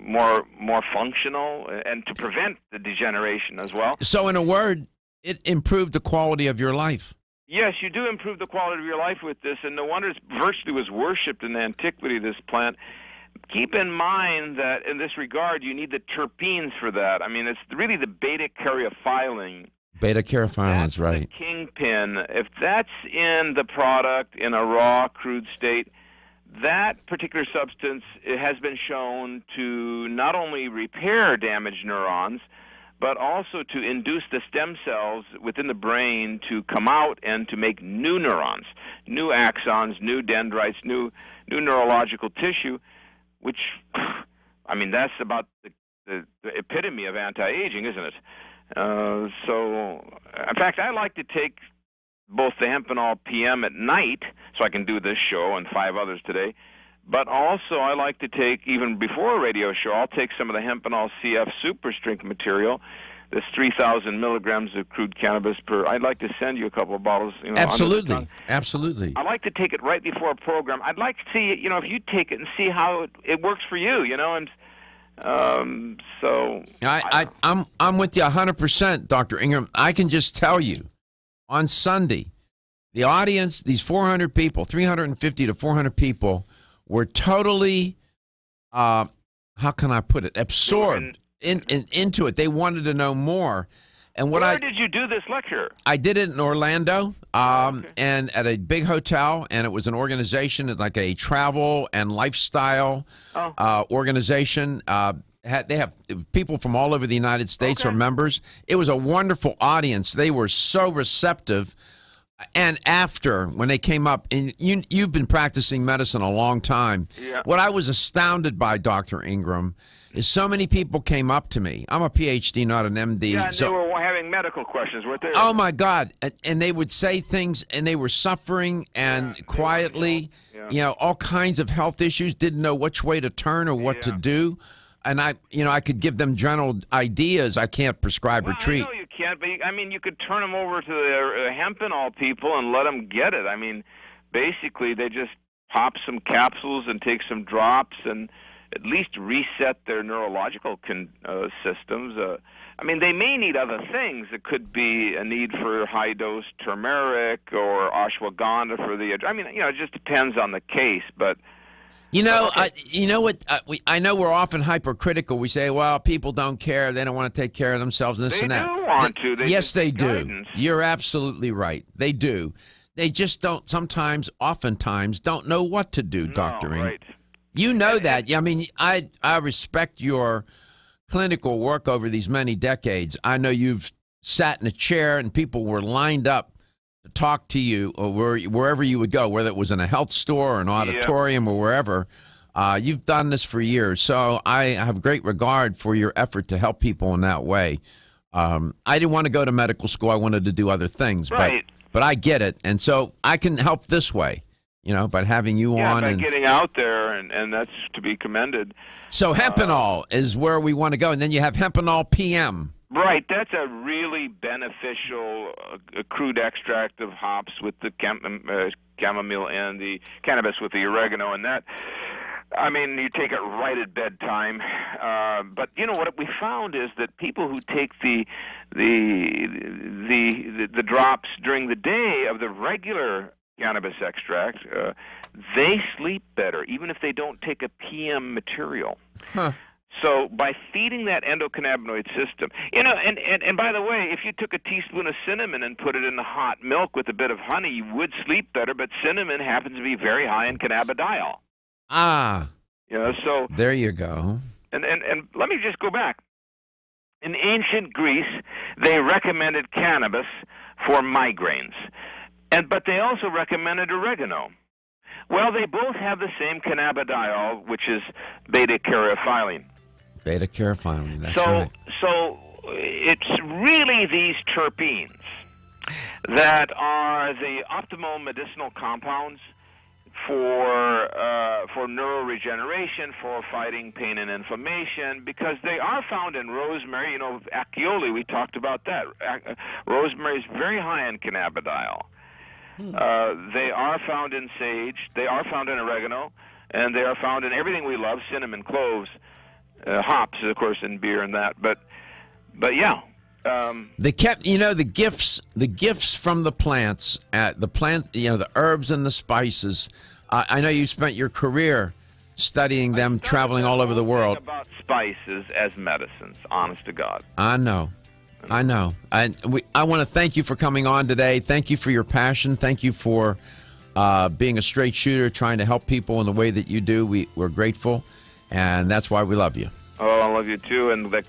more functional and to prevent the degeneration as well. So in a word, it improved the quality of your life. Yes, you do improve the quality of your life with this, and no wonder it virtually was worshipped in antiquity, this plant. Keep in mind that in this regard, you need the terpenes for that. I mean, it's really the beta-caryophyllene. Beta-caryophyllene, right. The kingpin. If that's in the product in a raw, crude state, that particular substance has been shown to not only repair damaged neurons, but also to induce the stem cells within the brain to come out and to make new neurons, new axons, new dendrites, new neurological tissue, which, that's about the epitome of anti-aging, isn't it? So, in fact, I like to take both the hempenol PM at night, so I can do this show and 5 others today, but also I like to take, even before a radio show, I'll take some of the hempenol CF super strength material. This 3,000 milligrams of crude cannabis per. I'd like to send you a couple of bottles. Absolutely, absolutely. I like to take it right before a program. I'd like to see, if you take it and see how it works for you, and so I'm with you 100%, Dr. Ingram. I can just tell you, on Sunday, the audience, these 400 people, 350 to 400 people, were totally, how can I put it, absorbed into it. They wanted to know more. And Where did you do this lecture? I did it in Orlando, and at a big hotel, and it was an organization, like a travel and lifestyle organization. They have people from all over the United States are members. It was a wonderful audience. They were so receptive. And after, when they came up, and you've been practicing medicine a long time, what I was astounded by, Dr. Ingram, is so many people came up to me. I'm a PhD, not an MD. Yeah, and they were having medical questions, weren't they? Oh, my God. And they would say things, and they were suffering, and quietly, all kinds of health issues, didn't know which way to turn or what to do. And I could give them general ideas. I can't prescribe or treat. I know you can't, but you could turn them over to the hempenol people and let them get it. I mean, basically, they just pop some capsules and take some drops and at least reset their neurological systems. They may need other things. It could be a need for high-dose turmeric or ashwagandha for the. It just depends on the case, but. You know what? I know we're often hypercritical. We say, well, people don't care. They don't want to take care of themselves and this and that. They do want to. Yes, they do. You're absolutely right. They do. They just don't oftentimes don't know what to do, Dr. Ingram. Right. You know that. I respect your clinical work over these many decades. I know you've sat in a chair and people were lined up to talk to you, or wherever you would go, whether it was in a health store or an auditorium or wherever. You've done this for years, so I have great regard for your effort to help people in that way. I didn't want to go to medical school. I wanted to do other things, but I get it, and so I can help this way, by having you on. By getting out there, and that's to be commended. So hempenol is where we want to go, and then you have hempenol PM. Right, that's a really beneficial crude extract of hops with the chamomile and the cannabis with the oregano, and that. You take it right at bedtime. But what we found is that people who take the drops during the day of the regular cannabis extract, they sleep better, even if they don't take a PM material. Huh. So by feeding that endocannabinoid system, and by the way, if you took a teaspoon of cinnamon and put it in the hot milk with a bit of honey, you would sleep better, but cinnamon happens to be very high in cannabidiol. So there you go. And let me just go back. In ancient Greece, they recommended cannabis for migraines, but they also recommended oregano. Well, they both have the same cannabidiol, which is beta-caryophyllene. Beta-caryophyllene, that's right. So it's really these terpenes that are the optimal medicinal compounds for neuroregeneration, for fighting pain and inflammation, because they are found in rosemary. Accioli, we talked about that. Rosemary is very high in cannabidiol. They are found in sage, they are found in oregano, and they are found in everything we love: cinnamon, cloves, hops, of course, in beer and that. But yeah. The gifts from the plants, the herbs and the spices. I know you spent your career studying them, traveling all over the world. About spices as medicines, honest to God. I know. I want to thank you for coming on today. Thank you for your passion. Thank you for being a straight shooter, trying to help people in the way that you do. We're grateful, and that's why we love you. Oh, I love you too. And the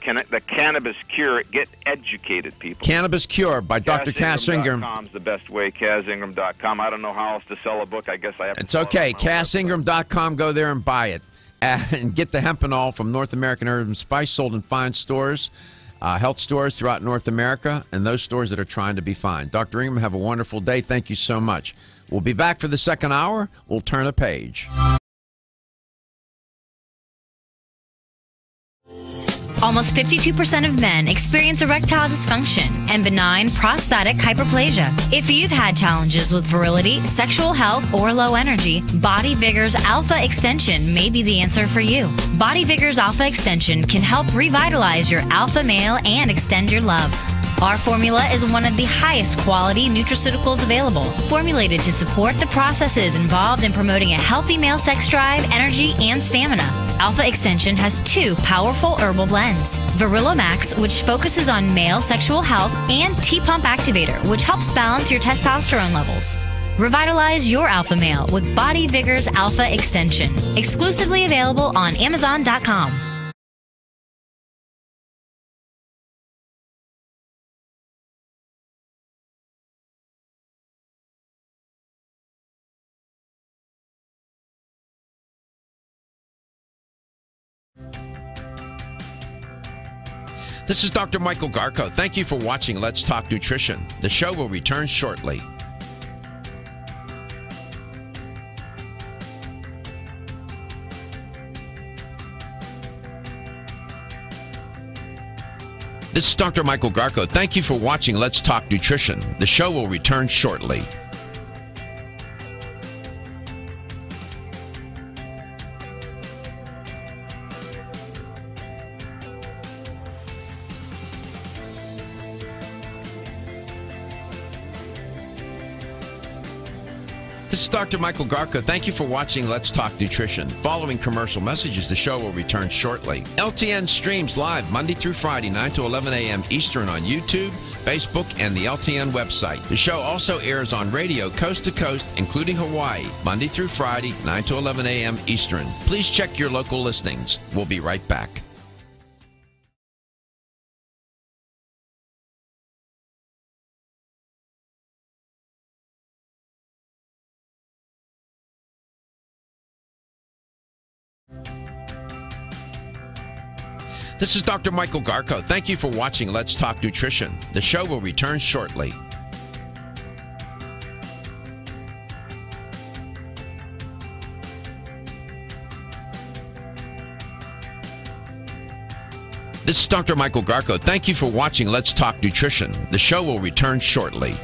Cannabis Cure, get educated, people. Cannabis Cure by Dr. Cass Ingram. CasSingram.com is the best way. CassIngram.com. I don't know how else to sell a book. I guess I have to. It's okay. CassIngram.com. Go there and buy it, and get the hempenol from North American Herb and Spice, sold in fine stores, health stores throughout North America, and those stores that are trying to be fine. Dr. Ingram, have a wonderful day. Thank you so much. We'll be back for the second hour. We'll turn a page. Almost 52% of men experience erectile dysfunction and benign prostatic hyperplasia. If you've had challenges with virility, sexual health, or low energy, Body Vigor's Alpha Extension may be the answer for you. Body Vigor's Alpha Extension can help revitalize your alpha male and extend your love. Our formula is one of the highest quality nutraceuticals available, formulated to support the processes involved in promoting a healthy male sex drive, energy, and stamina. Alpha Extension has 2 powerful herbal blends. Virilla Max, which focuses on male sexual health, and T-Pump Activator, which helps balance your testosterone levels. Revitalize your alpha male with Body Vigor's Alpha Extension. Exclusively available on Amazon.com. This is Dr. Michael Garko. Thank you for watching Let's Talk Nutrition. The show will return shortly. This is Dr. Michael Garko. Thank you for watching Let's Talk Nutrition. The show will return shortly. This is Dr. Michael Garko. Thank you for watching Let's Talk Nutrition. Following commercial messages, the show will return shortly. LTN streams live Monday through Friday, 9 to 11 a.m. Eastern on YouTube, Facebook, and the LTN website. The show also airs on radio coast to coast, including Hawaii, Monday through Friday, 9 to 11 a.m. Eastern. Please check your local listings. We'll be right back. This is Dr. Michael Garko. Thank you for watching Let's Talk Nutrition. The show will return shortly. This is Dr. Michael Garko. Thank you for watching Let's Talk Nutrition. The show will return shortly.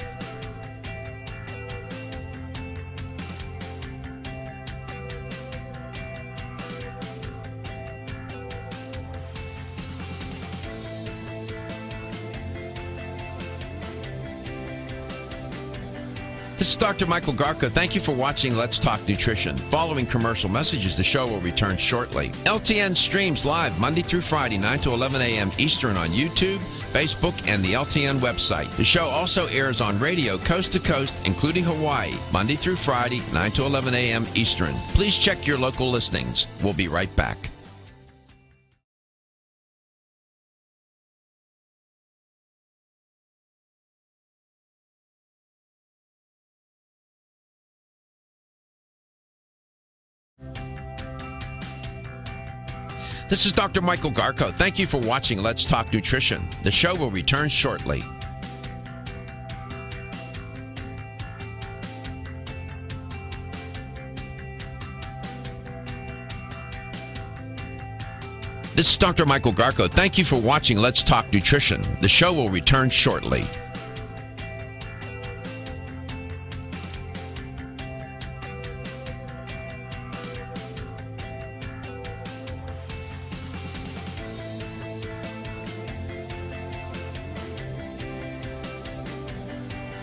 This is Dr. Michael Garko. Thank you for watching Let's Talk Nutrition. Following commercial messages, the show will return shortly. LTN streams live Monday through Friday, 9 to 11 a.m. Eastern on YouTube, Facebook, and the LTN website. The show also airs on radio coast to coast, including Hawaii, Monday through Friday, 9 to 11 a.m. Eastern. Please check your local listings. We'll be right back. This is Dr. Michael Garko. Thank you for watching Let's Talk Nutrition. The show will return shortly. This is Dr. Michael Garko. Thank you for watching Let's Talk Nutrition. The show will return shortly.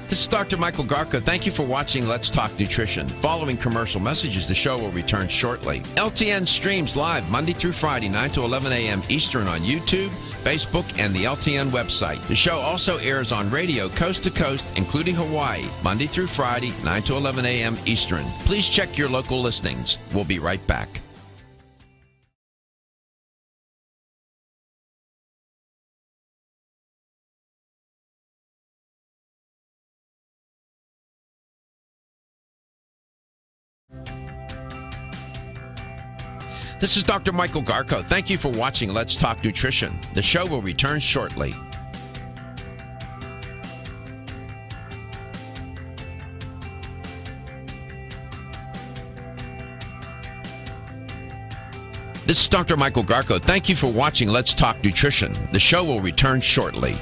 This is Dr. Michael Garko. Thank you for watching Let's Talk Nutrition. Following commercial messages, the show will return shortly. LTN streams live Monday through Friday, 9 to 11 a.m. Eastern on YouTube, Facebook, and the LTN website. The show also airs on radio coast to coast, including Hawaii, Monday through Friday, 9 to 11 a.m. Eastern. Please check your local listings. We'll be right back. This is Dr. Michael Garko. Thank you for watching Let's Talk Nutrition. The show will return shortly. This is Dr. Michael Garko. Thank you for watching Let's Talk Nutrition. The show will return shortly.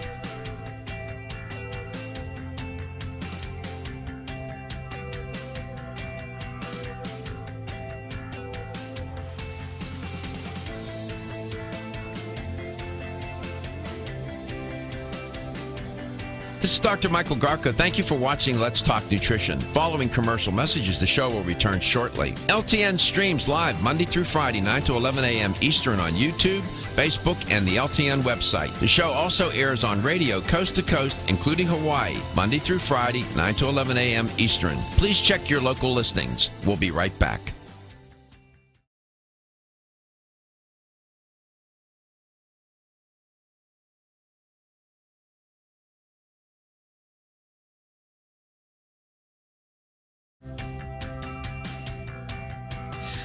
This is Dr. Michael Garko. Thank you for watching Let's Talk Nutrition. Following commercial messages, the show will return shortly. LTN streams live Monday through Friday, 9 to 11 a.m. Eastern on YouTube, Facebook, and the LTN website. The show also airs on radio coast to coast, including Hawaii, Monday through Friday, 9 to 11 a.m. Eastern. Please check your local listings. We'll be right back.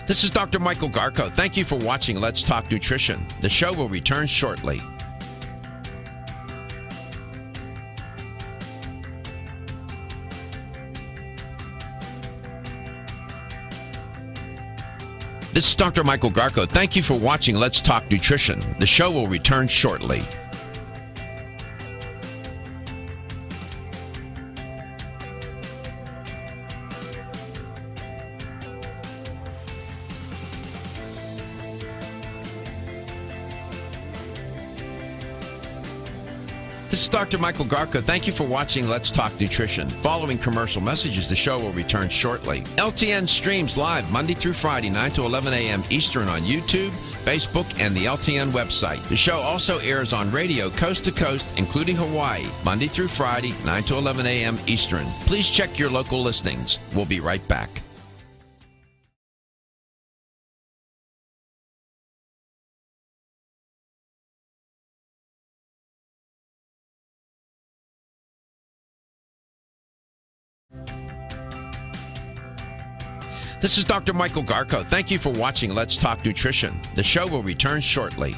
This is Dr. Michael Garko. Thank you for watching Let's Talk Nutrition. The show will return shortly. This is Dr. Michael Garko. Thank you for watching Let's Talk Nutrition. The show will return shortly. This is Dr. Michael Garko. Thank you for watching Let's Talk Nutrition. Following commercial messages, the show will return shortly. LTN streams live Monday through Friday, 9 to 11 a.m. Eastern on YouTube, Facebook, and the LTN website. The show also airs on radio coast to coast, including Hawaii, Monday through Friday, 9 to 11 a.m. Eastern. Please check your local listings. We'll be right back. This is Dr. Michael Garko. Thank you for watching Let's Talk Nutrition. The show will return shortly.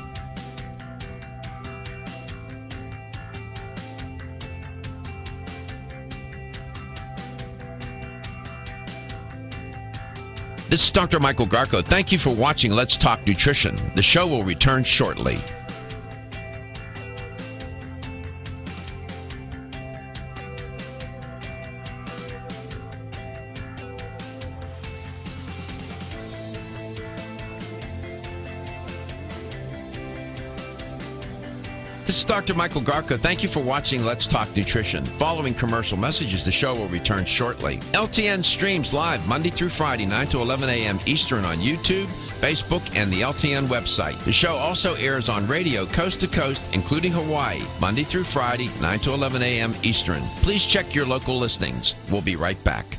This is Dr. Michael Garko. Thank you for watching Let's Talk Nutrition. The show will return shortly. This is Dr. Michael Garko. Thank you for watching Let's Talk Nutrition. Following commercial messages, the show will return shortly. LTN streams live Monday through Friday, 9 to 11 a.m. Eastern on YouTube, Facebook, and the LTN website. The show also airs on radio coast to coast, including Hawaii, Monday through Friday, 9 to 11 a.m. Eastern. Please check your local listings. We'll be right back.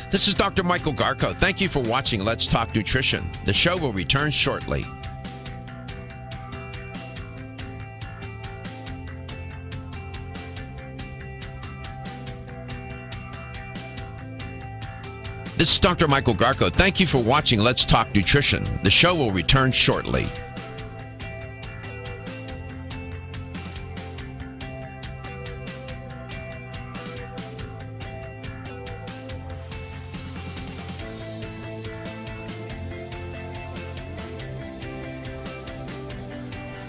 This is Dr. Michael Garko. Thank you for watching Let's Talk Nutrition. The show will return shortly. This is Dr. Michael Garko. Thank you for watching Let's Talk Nutrition. The show will return shortly.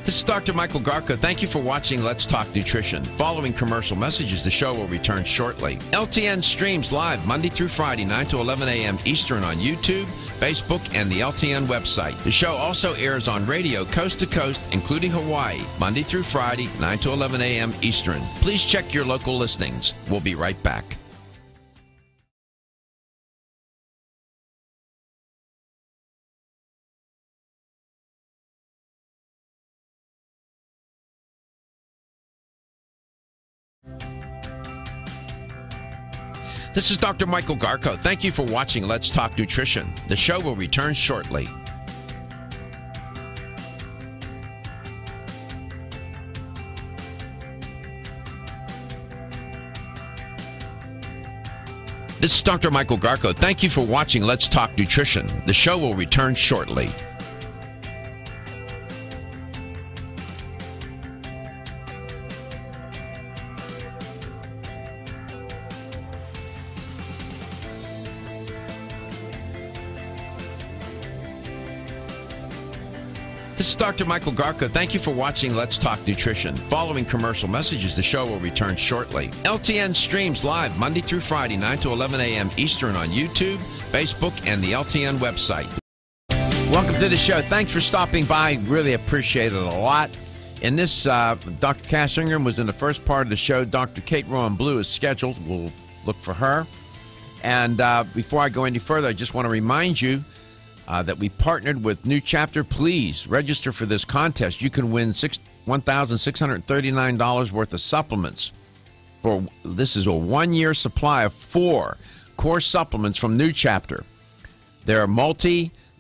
This is Dr. Michael Garko. Thank you for watching Let's Talk Nutrition. Following commercial messages, the show will return shortly. LTN streams live Monday through Friday, 9 to 11 a.m. Eastern on YouTube, Facebook, and the LTN website. The show also airs on radio coast to coast, including Hawaii, Monday through Friday, 9 to 11 a.m. Eastern. Please check your local listings. We'll be right back. This is Dr. Michael Garko. Thank you for watching Let's Talk Nutrition. The show will return shortly. This is Dr. Michael Garko. Thank you for watching Let's Talk Nutrition. The show will return shortly. This is Dr. Michael Garko. Thank you for watching Let's Talk Nutrition. Following commercial messages, the show will return shortly. LTN streams live Monday through Friday, 9 to 11 a.m. Eastern on YouTube, Facebook, and the LTN website. Welcome to the show. Thanks for stopping by. Really appreciate it a lot. In this, Dr. Cass Ingram was in the first part of the show. Dr. Kate Rhéaume Blue is scheduled. We'll look for her. And before I go any further, I just want to remind you that we partnered with New Chapter. Please register for this contest. You can win $1,639 worth of supplements. This is a one-year supply of 4 core supplements from New Chapter. They're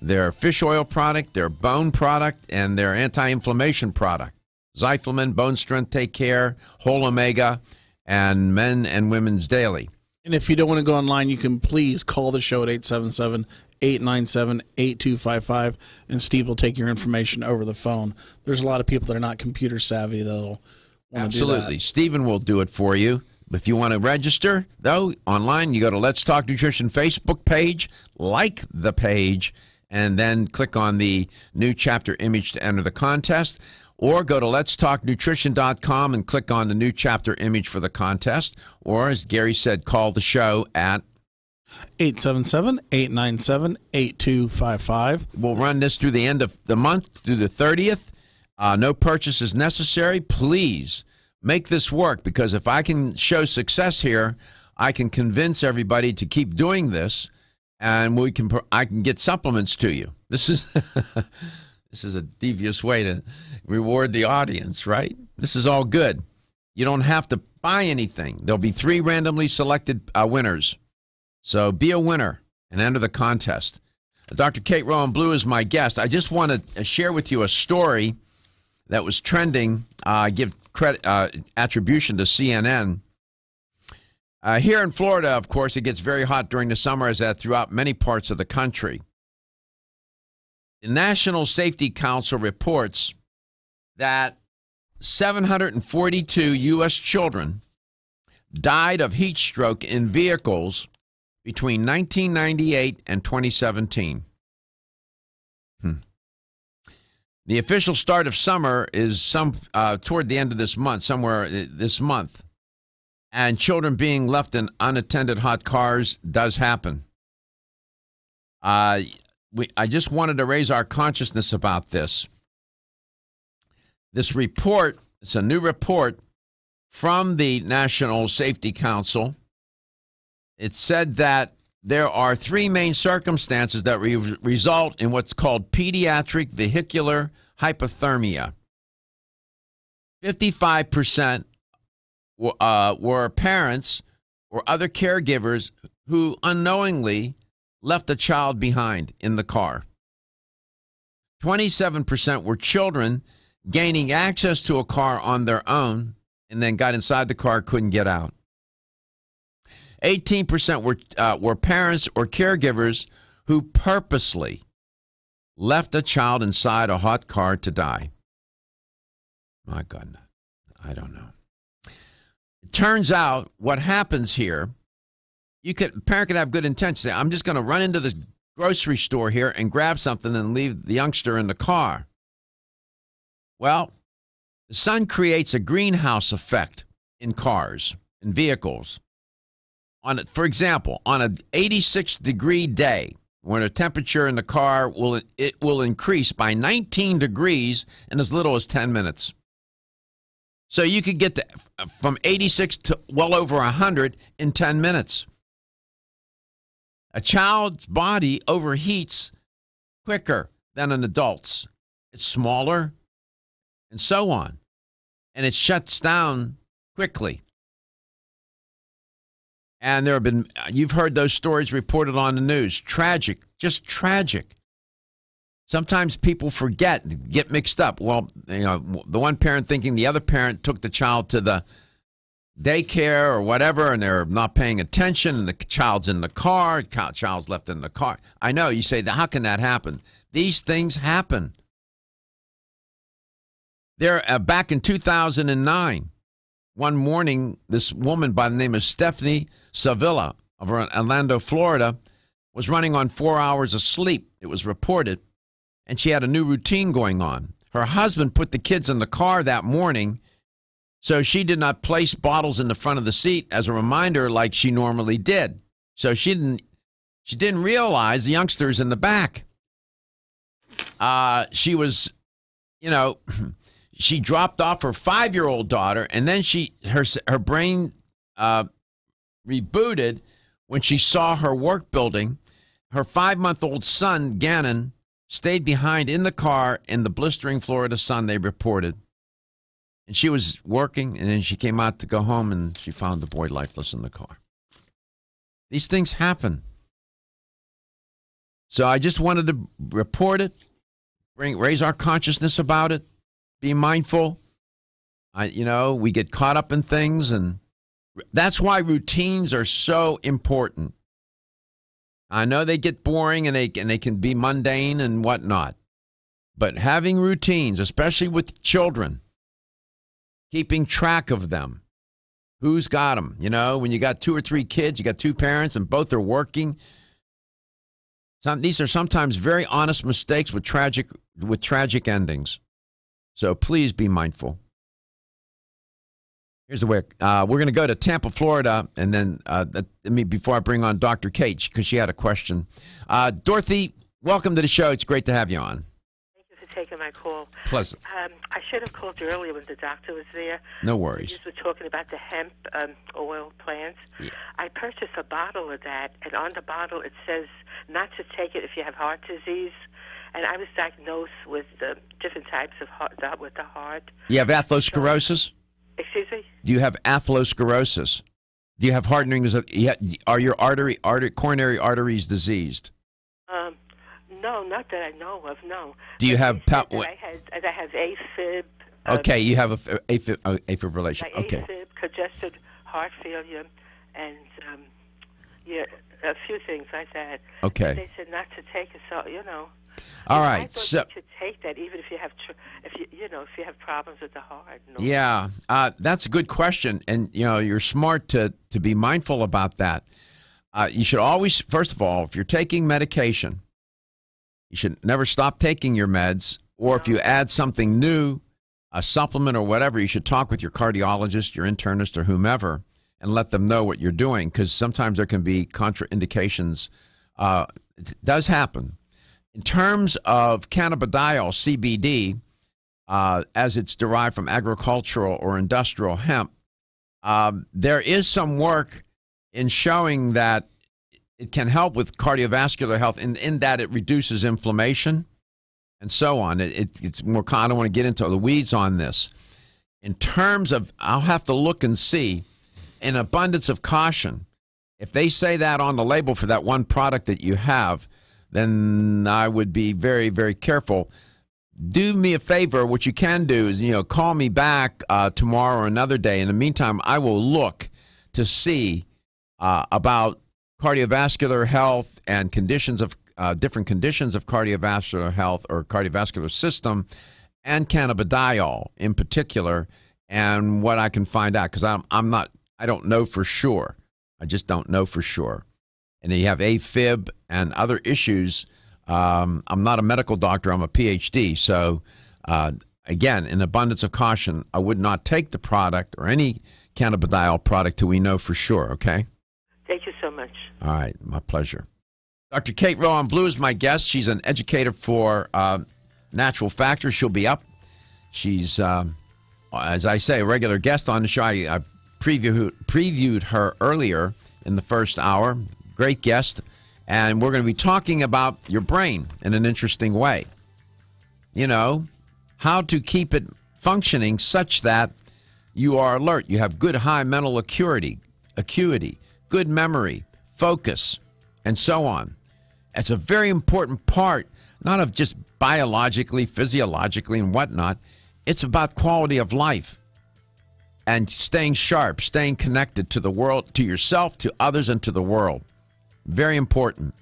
they're fish oil product, they're bone product, and they're anti-inflammation product. Zyflamin, Bone Strength Take Care, Whole Omega, and Men and Women's Daily. And if you don't want to go online, you can please call the show at 877-897-8255, and Steve will take your information over the phone. There's a lot of people that are not computer savvy that'll want to do that. Absolutely. Stephen will do it for you. If you want to register, though, online, you go to Let's Talk Nutrition Facebook page, like the page, and then click on the New Chapter image to enter the contest. Or go to letstalknutrition.com and click on the New Chapter image for the contest. Or, as Gary said, call the show at 877-897-8255. We'll run this through the end of the month, through the 30th. No purchase is necessary. Please make this work, because if I can show success here, I can convince everybody to keep doing this, and I can get supplements to you. This is this is a devious way to reward the audience, right? This is all good. You don't have to buy anything. There'll be 3 randomly selected winners. So be a winner and enter the contest. Dr. Kate Rhéaume Blue is my guest. I just want to share with you a story that was trending. Give credit attribution to CNN. Here in Florida, of course, it gets very hot during the summer, as that throughout many parts of the country. The National Safety Council reports that 742 U.S. children died of heat stroke in vehicles between 1998 and 2017. The official start of summer is toward the end of this month, somewhere this month. And children being left in unattended hot cars does happen. I just wanted to raise our consciousness about this. This report, it's a new report from the National Safety Council. It said that there are 3 main circumstances that result in what's called pediatric vehicular hypothermia. 55% were parents or other caregivers who unknowingly left a child behind in the car. 27% were children gaining access to a car on their own and then got inside the car, couldn't get out. 18% were parents or caregivers who purposely left a child inside a hot car to die. My God, I don't know. It turns out what happens here, a parent can have good intentions. Say, I'm just going to run into the grocery store here and grab something and leave the youngster in the car. Well, the sun creates a greenhouse effect in cars, in vehicles. For example, on an 86-degree day, when the temperature in the car will increase by 19 degrees in as little as 10 minutes. So you could get from 86 to well over 100 in 10 minutes. A child's body overheats quicker than an adult's. It's smaller, and so on. And it shuts down quickly. And you've heard those stories reported on the news. Tragic, just tragic. Sometimes people forget, get mixed up. Well, the one parent thinking the other parent took the child to the daycare or whatever, and they're not paying attention, and the child's in the car, child's left in the car. I know, you say, how can that happen? These things happen. Back in 2009, one morning, this woman by the name of Stephanie Savilla of Orlando, Florida, was running on 4 hours of sleep, it was reported, and she had a new routine going on. her husband put the kids in the car that morning, so she did not place bottles in the front of the seat as a reminder like she normally did. So she didn't realize the youngsters in the back. She was, she dropped off her 5-year-old daughter, and then her brain rebooted when she saw her work building. Her 5-month-old son, Gannon, stayed behind in the car in the blistering Florida sun, they reported. And she was working, and then she came out to go home, and she found the boy lifeless in the car. These things happen. So I just wanted to report it, raise our consciousness about it, be mindful. We get caught up in things, and that's why routines are so important. I know they get boring and they can be mundane and whatnot, but having routines, especially with children, keeping track of them, who's got them? When you got 2 or 3 kids, you got 2 parents and both are working. These are sometimes very honest mistakes with tragic endings. So please be mindful. Here's the way. We're going to go to Tampa, Florida, and then before I bring on Dr. Kate, because she had a question. Dorothy, welcome to the show. It's great to have you on. Thank you for taking my call. Pleasant. I should have called you earlier when the doctor was there. No worries. You were talking about the hemp oil plants. Yeah. I purchased a bottle of that, and on the bottle it says not to take it if you have heart disease. And I was diagnosed with different types of heart, with the heart. You have atherosclerosis? Excuse me? Do you have atherosclerosis? Do you have hardening? Are your coronary arteries diseased? No, not that I know of, no. Do you have... I have AFib. Okay, you have afibrillation. Okay. AFib, congested heart failure, and a few things like that. Okay. They said not to take it, so, All right, I thought you should take that even if you have, if you have problems with the heart. Yeah, that's a good question, and you're smart to be mindful about that. You should always, first of all, if you're taking medication, you should never stop taking your meds. Or if you add something new, a supplement or whatever, you should talk with your cardiologist, your internist, or whomever, and let them know what you're doing, because sometimes there can be contraindications. It does happen. In terms of cannabidiol, CBD, as it's derived from agricultural or industrial hemp, there is some work in showing that it can help with cardiovascular health in that it reduces inflammation and so on. It's more, I don't want to get into the weeds on this. In terms of, I'll have to look and see, in abundance of caution, if they say that on the label for that one product that you have, then I would be very, very careful. Do me a favor. What you can do is, call me back tomorrow or another day. In the meantime, I will look to see about cardiovascular health and conditions of different conditions of cardiovascular health or cardiovascular system, and cannabidiol in particular, and what I can find out, because I don't know for sure. I just don't know for sure. And then you have AFib and other issues. I'm not a medical doctor. I'm a PhD. So, again, in abundance of caution, I would not take the product or any cannabidiol product till we know for sure, okay? Thank you so much. All right. My pleasure. Dr. Kate Rhéaume Blue is my guest. She's an educator for Natural Factors. She'll be up. She's, as I say, a regular guest on the show. I previewed her earlier in the first hour. Great guest. And we're going to be talking about your brain in an interesting way. How to keep it functioning such that you are alert. You have good high mental acuity, good memory, focus, and so on. It's a very important part, not of just biologically, physiologically, and whatnot. It's about quality of life and staying sharp, staying connected to the world, to yourself, to others, and to the world. Very important.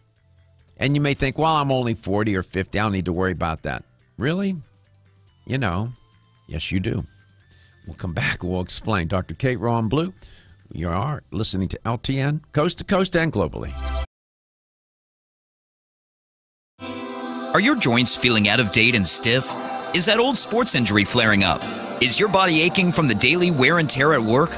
And you may think, well, I'm only 40 or 50. I don't need to worry about that. Really? Yes, you do. We'll come back and we'll explain. Dr. Kate Rhéaume Blue, you are listening to LTN, coast to coast and globally. Are your joints feeling out of date and stiff? Is that old sports injury flaring up? Is your body aching from the daily wear and tear at work?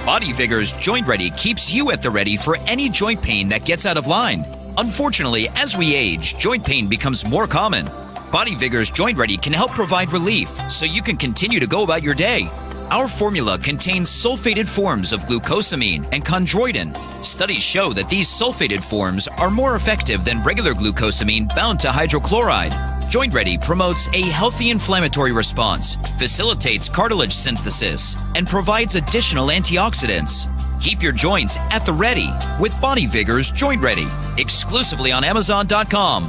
Body Vigor's Joint Ready keeps you at the ready for any joint pain that gets out of line. Unfortunately, as we age, joint pain becomes more common. Body Vigor's Joint Ready can help provide relief so you can continue to go about your day. Our formula contains sulfated forms of glucosamine and chondroitin. Studies show that these sulfated forms are more effective than regular glucosamine bound to hydrochloride. Joint Ready promotes a healthy inflammatory response, facilitates cartilage synthesis, and provides additional antioxidants. Keep your joints at the ready with Body Vigor's Joint Ready, exclusively on Amazon.com.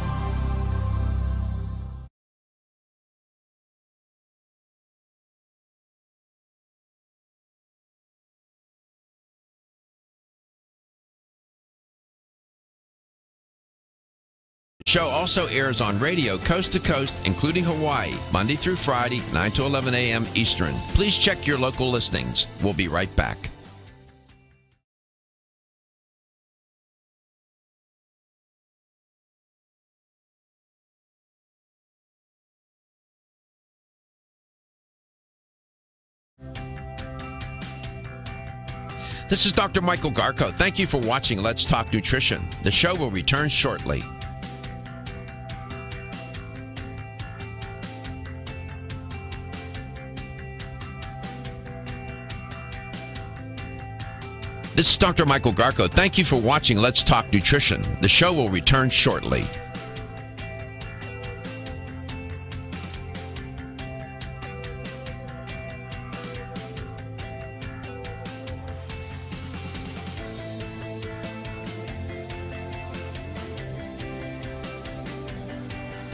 The show also airs on radio coast to coast, including Hawaii, Monday through Friday, 9 to 11 a.m. Eastern. Please check your local listings. We'll be right back. This is Dr. Michael Garko. Thank you for watching Let's Talk Nutrition. The show will return shortly. This is Dr. Michael Garko. Thank you for watching Let's Talk Nutrition. The show will return shortly.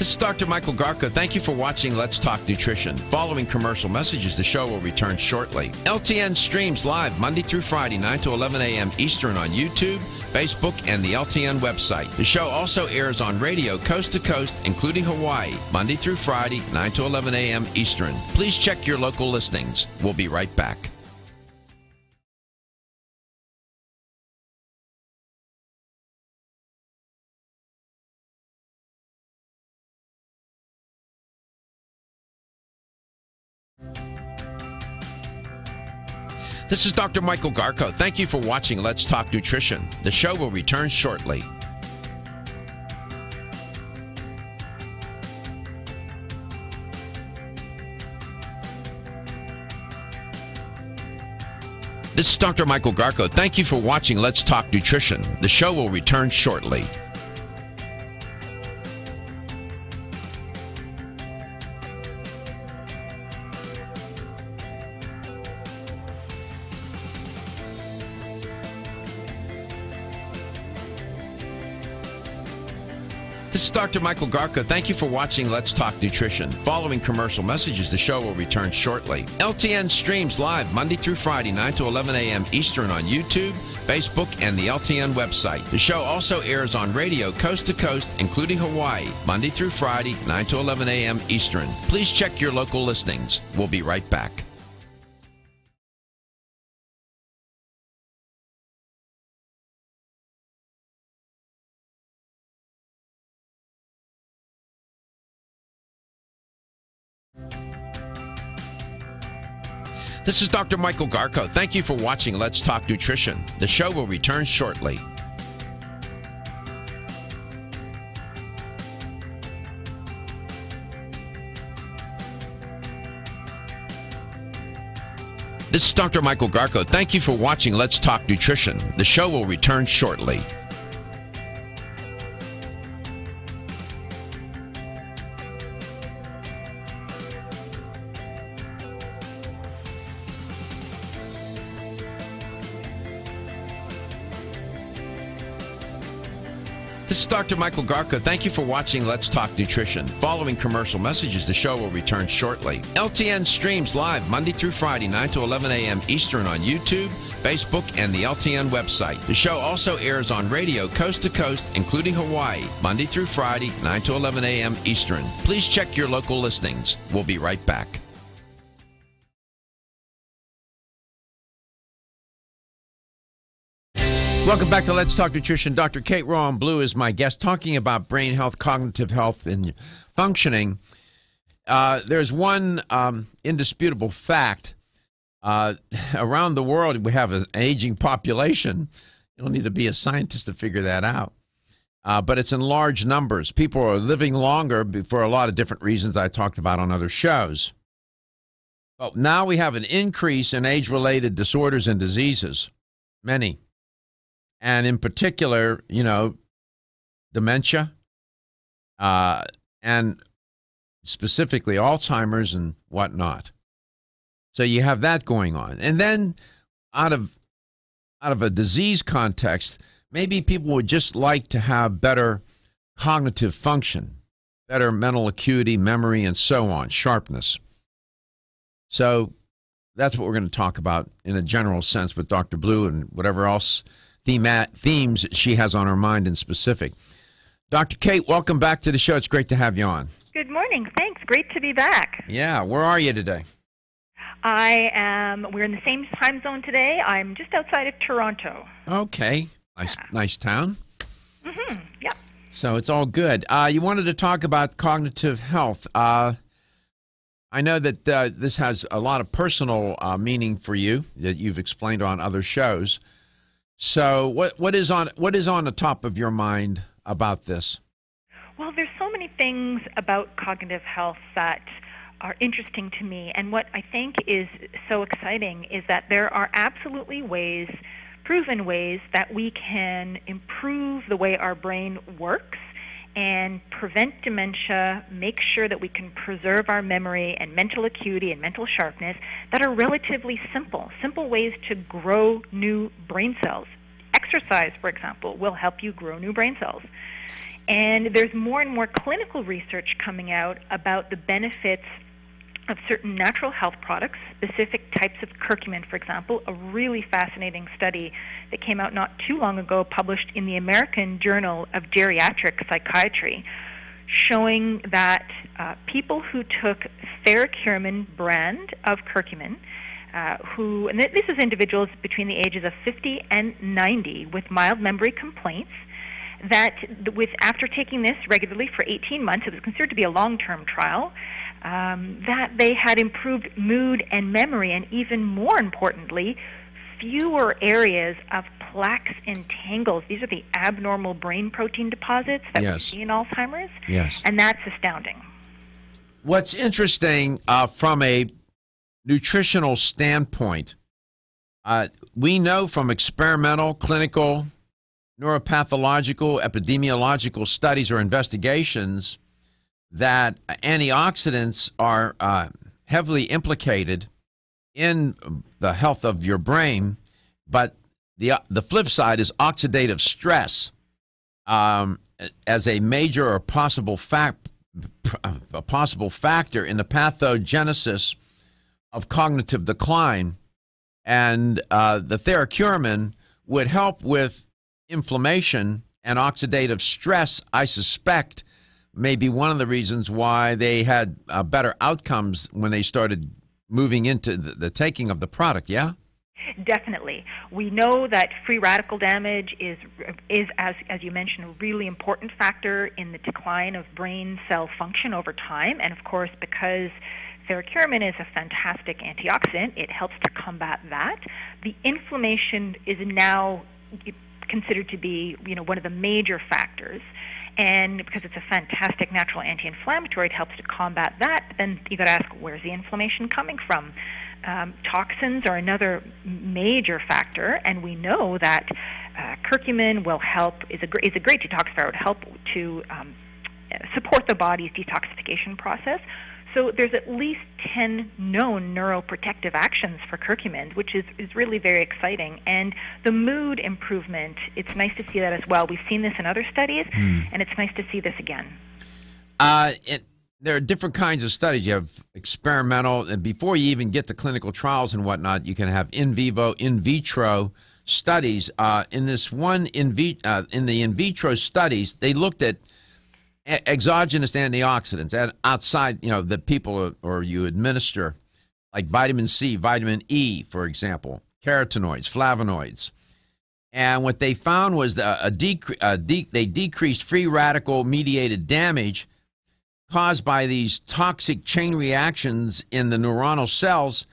This is Dr. Michael Garko. Thank you for watching Let's Talk Nutrition. Following commercial messages, the show will return shortly. LTN streams live Monday through Friday, 9 to 11 a.m. Eastern on YouTube, Facebook, and the LTN website. The show also airs on radio coast to coast, including Hawaii, Monday through Friday, 9 to 11 a.m. Eastern. Please check your local listings. We'll be right back. This is Dr. Michael Garko. Thank you for watching Let's Talk Nutrition. The show will return shortly. This is Dr. Michael Garko. Thank you for watching Let's Talk Nutrition. The show will return shortly. This is Dr. Michael Garko. Thank you for watching Let's Talk Nutrition. Following commercial messages, the show will return shortly. LTN streams live Monday through Friday, 9 to 11 a.m. Eastern on YouTube, Facebook, and the LTN website. The show also airs on radio coast to coast, including Hawaii, Monday through Friday, 9 to 11 a.m. Eastern. Please check your local listings. We'll be right back. This is Dr. Michael Garko. Thank you for watching Let's Talk Nutrition. The show will return shortly. This is Dr. Michael Garko. Thank you for watching Let's Talk Nutrition. The show will return shortly. This is Dr. Michael Garko. Thank you for watching Let's Talk Nutrition. Following commercial messages, the show will return shortly. LTN streams live Monday through Friday, 9 to 11 a.m. Eastern on YouTube, Facebook, and the LTN website. The show also airs on radio coast to coast, including Hawaii, Monday through Friday, 9 to 11 a.m. Eastern. Please check your local listings. We'll be right back. Welcome back to Let's Talk Nutrition. Dr. Kate Rhéaume Blue is my guest, talking about brain health, cognitive health, and functioning. there's one indisputable fact. Around the world, we have an aging population. You don't need to be a scientist to figure that out. But it's in large numbers. People are living longer for a lot of different reasons I talked about on other shows. But now we have an increase in age-related disorders and diseases, many. And in particular, dementia, and specifically Alzheimer's and whatnot. So you have that going on. And then out of a disease context, maybe people would just like to have better cognitive function, better mental acuity, memory, and so on, sharpness. So that's what we're going to talk about in a general sense with Dr. Blue and whatever else themes she has on her mind in specific. Dr. Kate, welcome back to the show. It's great to have you on. Good morning. Thanks. Great to be back. Yeah. Where are you today? We're in the same time zone today. I'm just outside of Toronto. Okay. Nice town. Mm-hmm. Yep. So it's all good. You wanted to talk about cognitive health. I know that this has a lot of personal meaning for you that you've explained on other shows. So what is on the top of your mind about this? Well, there's so many things about cognitive health that are interesting to me, and what I think is so exciting is that there are absolutely proven ways that we can improve the way our brain works and prevent dementia, make sure that we can preserve our memory and mental acuity and mental sharpness that are relatively simple ways to grow new brain cells. Exercise, for example, will help you grow new brain cells. And there's more and more clinical research coming out about the benefits of certain natural health products, specific types of curcumin, for example, a really fascinating study that came out not too long ago, published in the American Journal of Geriatric Psychiatry, showing that people who took Theracurmin brand of curcumin, and this is individuals between the ages of 50 and 90 with mild memory complaints, that after taking this regularly for 18 months, it was considered to be a long-term trial, that they had improved mood and memory, and even more importantly, fewer areas of plaques and tangles. These are the abnormal brain protein deposits that we see in Alzheimer's. Yes. And that's astounding. What's interesting from a nutritional standpoint, we know from experimental, clinical, neuropathological, epidemiological studies or investigations that antioxidants are heavily implicated in the health of your brain, but the flip side is oxidative stress as a major or possible factor in the pathogenesis of cognitive decline, and the Theracurmin would help with inflammation and oxidative stress. I suspect maybe one of the reasons why they had better outcomes when they started moving into the taking of the product, yeah? Definitely. We know that free radical damage is as you mentioned, a really important factor in the decline of brain cell function over time. And of course, because Theracurmin is a fantastic antioxidant, it helps to combat that. The inflammation is now considered to be, one of the major factors. And because it's a fantastic natural anti-inflammatory, it helps to combat that. But then you got to ask, where's the inflammation coming from? Toxins are another major factor, and we know that curcumin will help. is a great detoxifier. It will help to support the body's detoxification process. So there's at least 10 known neuroprotective actions for curcumin, which is really very exciting. And the mood improvement, it's nice to see that as well. We've seen this in other studies, and it's nice to see this again. There are different kinds of studies. You have experimental, and before you even get to clinical trials and whatnot, you can have in vivo, in vitro studies. In this one, in the in vitro studies, they looked at exogenous antioxidants and outside, that people or you administer, like vitamin C, vitamin E, for example, carotenoids, flavonoids. And what they found was they decreased free radical mediated damage caused by these toxic chain reactions in the neuronal cells.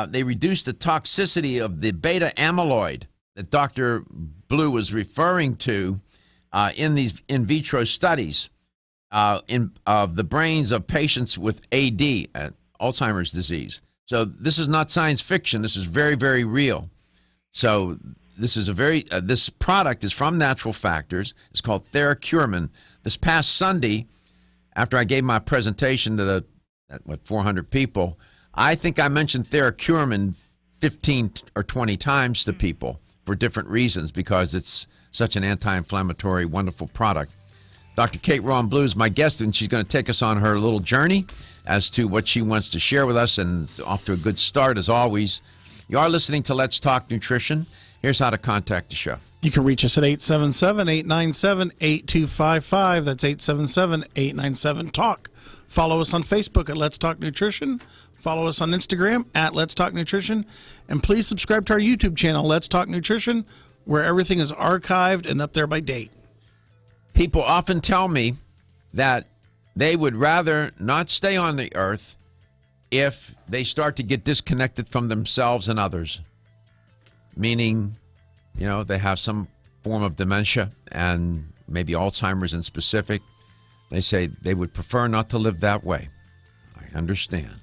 They reduce the toxicity of the beta amyloid that Dr. Blue was referring to in these in vitro studies of the brains of patients with AD, Alzheimer's disease. So this is not science fiction. This is very, very real. So this is this product is from Natural Factors. It's called TheraCuremin. This past Sunday, after I gave my presentation to 400 people, I think I mentioned TheraCuremin 15 or 20 times to people for different reasons because it's such an anti-inflammatory, wonderful product. Dr. Kate Rhéaume Blue is my guest, and she's going to take us on her little journey as to what she wants to share with us, and off to a good start as always. You are listening to Let's Talk Nutrition. Here's how to contact the show. You can reach us at 877-897-8255. That's 877-897-TALK. Follow us on Facebook at Let's Talk Nutrition. Follow us on Instagram at Let's Talk Nutrition. And please subscribe to our YouTube channel, Let's Talk Nutrition, where everything is archived and up there by date. People often tell me that they would rather not stay on the earth if they start to get disconnected from themselves and others. Meaning, they have some form of dementia and maybe Alzheimer's in specific. They say they would prefer not to live that way. I understand.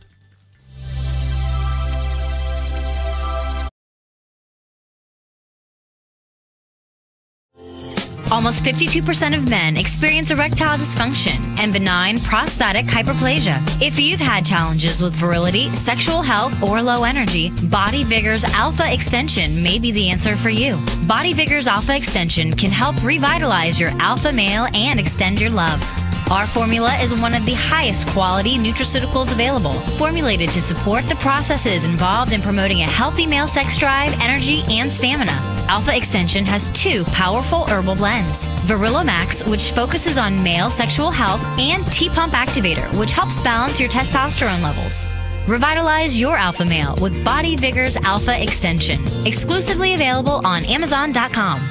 Almost 52% of men experience erectile dysfunction and benign prostatic hyperplasia. If you've had challenges with virility, sexual health, or low energy, Body Vigor's Alpha Extension may be the answer for you. Body Vigor's Alpha Extension can help revitalize your alpha male and extend your love. Our formula is one of the highest quality nutraceuticals available, formulated to support the processes involved in promoting a healthy male sex drive, energy, and stamina. Alpha Extension has 2 powerful herbal blends, Virilomax, which focuses on male sexual health, and T-Pump Activator, which helps balance your testosterone levels. Revitalize your alpha male with Body Vigor's Alpha Extension, exclusively available on Amazon.com.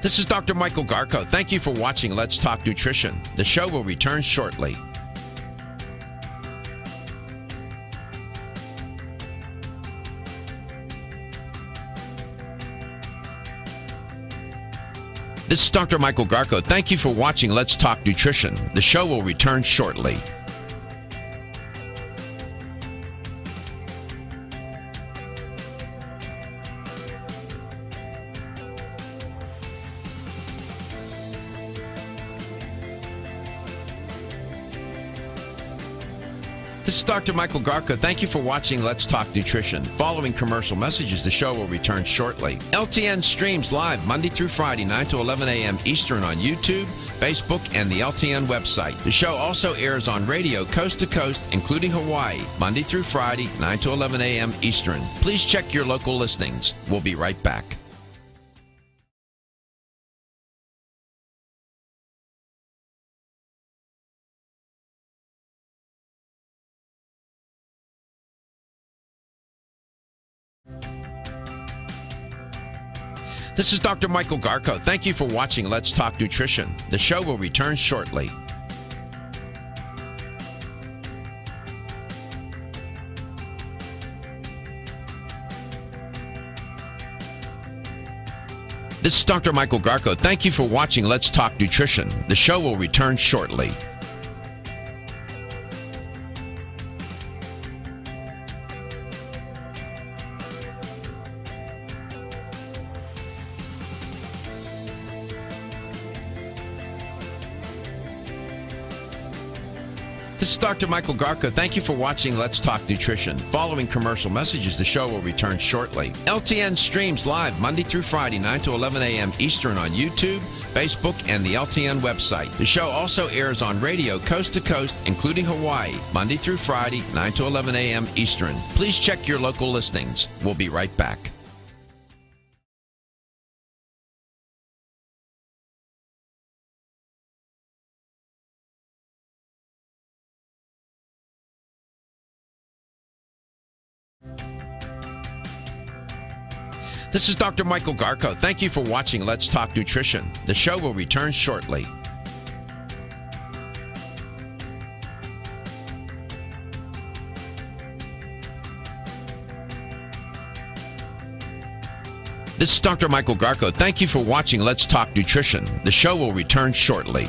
This is Dr. Michael Garko. Thank you for watching Let's Talk Nutrition. The show will return shortly. This is Dr. Michael Garko. Thank you for watching Let's Talk Nutrition. The show will return shortly. This is Dr. Michael Garko. Thank you for watching Let's Talk Nutrition. Following commercial messages, the show will return shortly. LTN streams live Monday through Friday, 9 to 11 a.m. Eastern on YouTube, Facebook, and the LTN website. The show also airs on radio coast to coast, including Hawaii, Monday through Friday, 9 to 11 a.m. Eastern. Please check your local listings. We'll be right back. This is Dr. Michael Garko. Thank you for watching Let's Talk Nutrition. The show will return shortly. This is Dr. Michael Garko. Thank you for watching Let's Talk Nutrition. The show will return shortly. This is Dr. Michael Garko. Thank you for watching Let's Talk Nutrition. Following commercial messages, the show will return shortly. LTN streams live Monday through Friday, 9 to 11 a.m. Eastern on YouTube, Facebook, and the LTN website. The show also airs on radio coast to coast, including Hawaii, Monday through Friday, 9 to 11 a.m. Eastern. Please check your local listings. We'll be right back. This is Dr. Michael Garko. Thank you for watching Let's Talk Nutrition. The show will return shortly. This is Dr. Michael Garko. Thank you for watching Let's Talk Nutrition. The show will return shortly.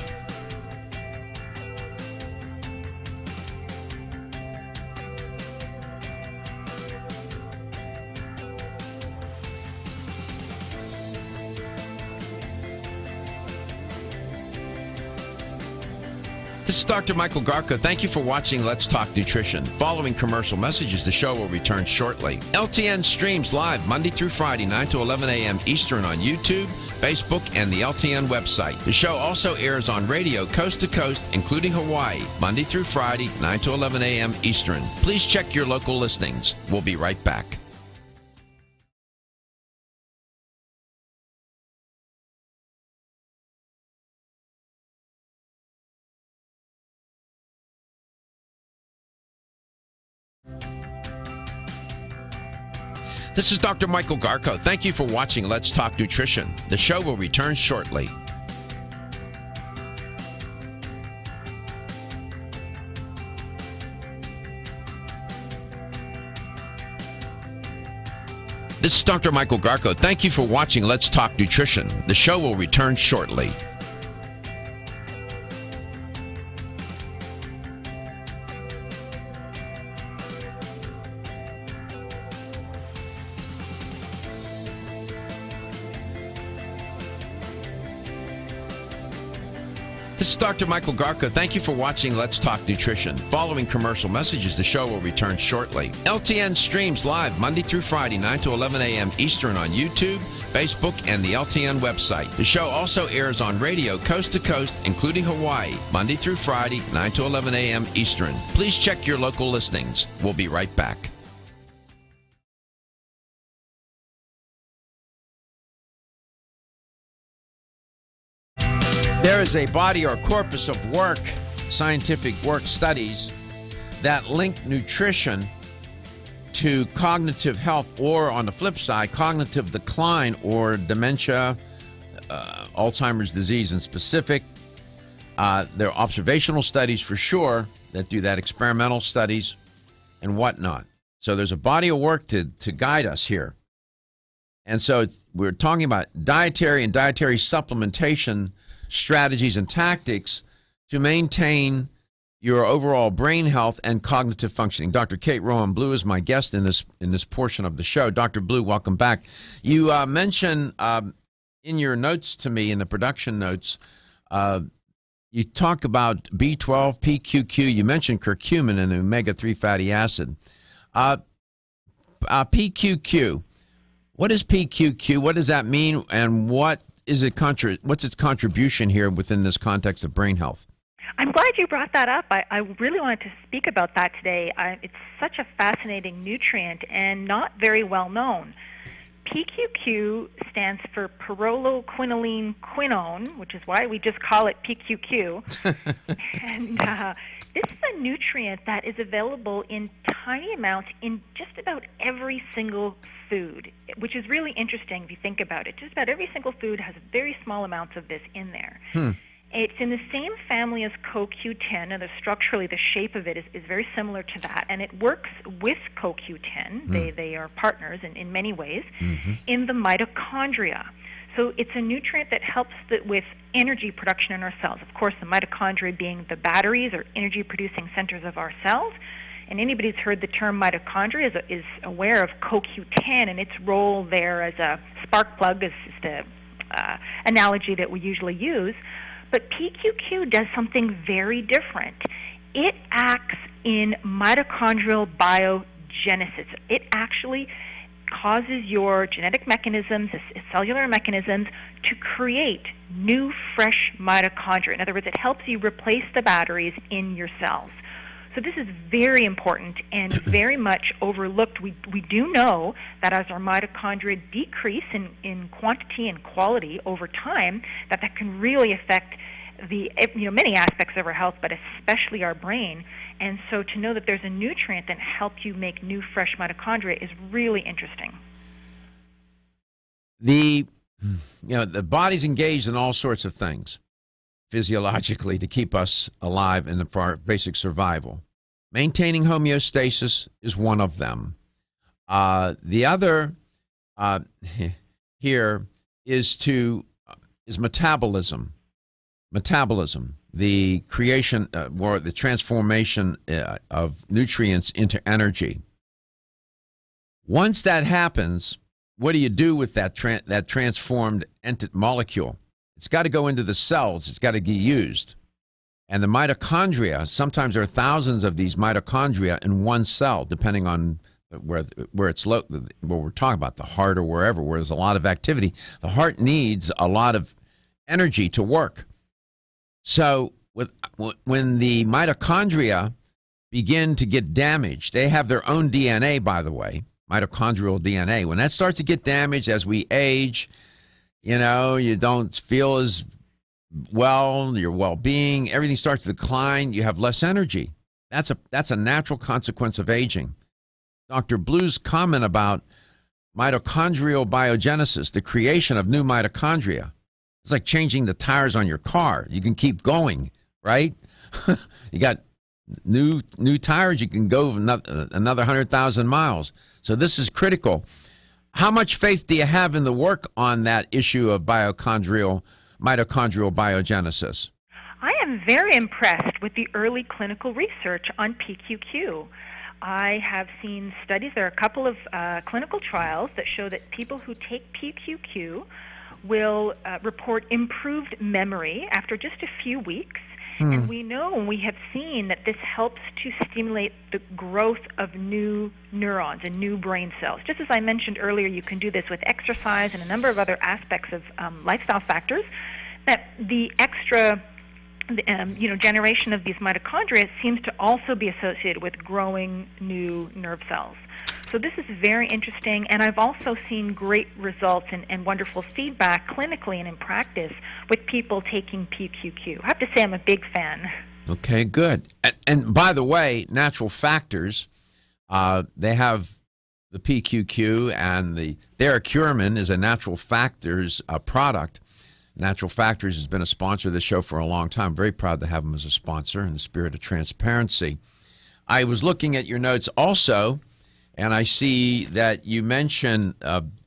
This is Dr. Michael Garko. Thank you for watching Let's Talk Nutrition. Following commercial messages, the show will return shortly. LTN streams live Monday through Friday, 9 to 11 a.m. Eastern on YouTube, Facebook, and the LTN website. The show also airs on radio coast to coast, including Hawaii, Monday through Friday, 9 to 11 a.m. Eastern. Please check your local listings. We'll be right back. This is Dr. Michael Garko. Thank you for watching Let's Talk Nutrition. The show will return shortly. This is Dr. Michael Garko. Thank you for watching Let's Talk Nutrition. The show will return shortly. This is Dr. Michael Garko. Thank you for watching Let's Talk Nutrition. Following commercial messages, the show will return shortly. LTN streams live Monday through Friday, 9 to 11 a.m. Eastern on YouTube, Facebook, and the LTN website. The show also airs on radio coast to coast, including Hawaii, Monday through Friday, 9 to 11 a.m. Eastern. Please check your local listings. We'll be right back. There is a body or corpus of work, scientific work studies, that link nutrition to cognitive health, or on the flip side, cognitive decline or dementia, Alzheimer's disease in specific. There are observational studies for sure that do that, experimental studies and whatnot. So there's a body of work to guide us here. And so we're talking about dietary and dietary supplementation strategies and tactics to maintain your overall brain health and cognitive functioning. Dr. Kate Rhéaume Blue is my guest in this portion of the show. Dr. Blue, welcome back. You mentioned in your notes to me, in the production notes, you talk about B12, PQQ. You mentioned curcumin and omega-3 fatty acid. PQQ. What is PQQ? What does that mean? And what's its contribution here within this context of brain health? I'm glad you brought that up. I really wanted to speak about that today. It's such a fascinating nutrient and not very well known. PQQ stands for pyrroloquinoline quinone, which is why we just call it PQQ. And this is a nutrient that is available in tiny amounts in just about every single food, which is really interesting if you think about it. Just about every single food has very small amounts of this in there. It's in the same family as CoQ10, and structurally the shape of it is very similar to that, and it works with CoQ10. They are partners in many ways in the mitochondria. So it's a nutrient that helps with energy production in our cells. Of course, the mitochondria being the batteries or energy-producing centers of our cells. And anybody who's heard the term mitochondria is aware of CoQ10 and its role there as a spark plug, is the analogy that we usually use. But PQQ does something very different. It acts in mitochondrial biogenesis. It actually causes your genetic mechanisms, cellular mechanisms, to create new, fresh mitochondria. In other words, it helps you replace the batteries in your cells. So this is very important and very much overlooked. We do know that as our mitochondria decrease in quantity and quality over time, that can really affect many aspects of our health, but especially our brain. And so to know that there's a nutrient that helps you make new, fresh mitochondria is really interesting. the body's engaged in all sorts of things physiologically to keep us alive and for our basic survival. Maintaining homeostasis is one of them. The other here is metabolism. Metabolism, the creation or the transformation of nutrients into energy. Once that happens, what do you do with that transformed molecule? It's got to go into the cells. It's got to be used. And the mitochondria, sometimes there are thousands of these mitochondria in one cell, depending on where it's where we're talking about, the heart or wherever, where there's a lot of activity. The heart needs a lot of energy to work. So when the mitochondria begin to get damaged, they have their own DNA, by the way, mitochondrial DNA. When that starts to get damaged as we age, you don't feel as well, your well-being, everything starts to decline, you have less energy. That's a natural consequence of aging. Dr. Blue's comment about mitochondrial biogenesis, the creation of new mitochondria, it's like changing the tires on your car. You can keep going, right? You got new tires, you can go another 100,000 miles. So this is critical. How much faith do you have in the work on that issue of mitochondrial biogenesis? I am very impressed with the early clinical research on PQQ. I have seen studies, there are a couple of clinical trials that show that people who take PQQ will report improved memory after just a few weeks. And we know and we have seen that this helps to stimulate the growth of new neurons and new brain cells. Just as I mentioned earlier, you can do this with exercise and a number of other aspects of lifestyle factors, that the extra generation of these mitochondria seems to also be associated with growing new nerve cells. So this is very interesting, and I've also seen great results and wonderful feedback clinically and in practice with people taking PQQ. I have to say I'm a big fan. Okay, good. And by the way, Natural Factors, they have the PQQ, and the Theracurmin is a Natural Factors product. Natural Factors has been a sponsor of the show for a long time. Very proud to have them as a sponsor in the spirit of transparency. I was looking at your notes also, and I see that you mention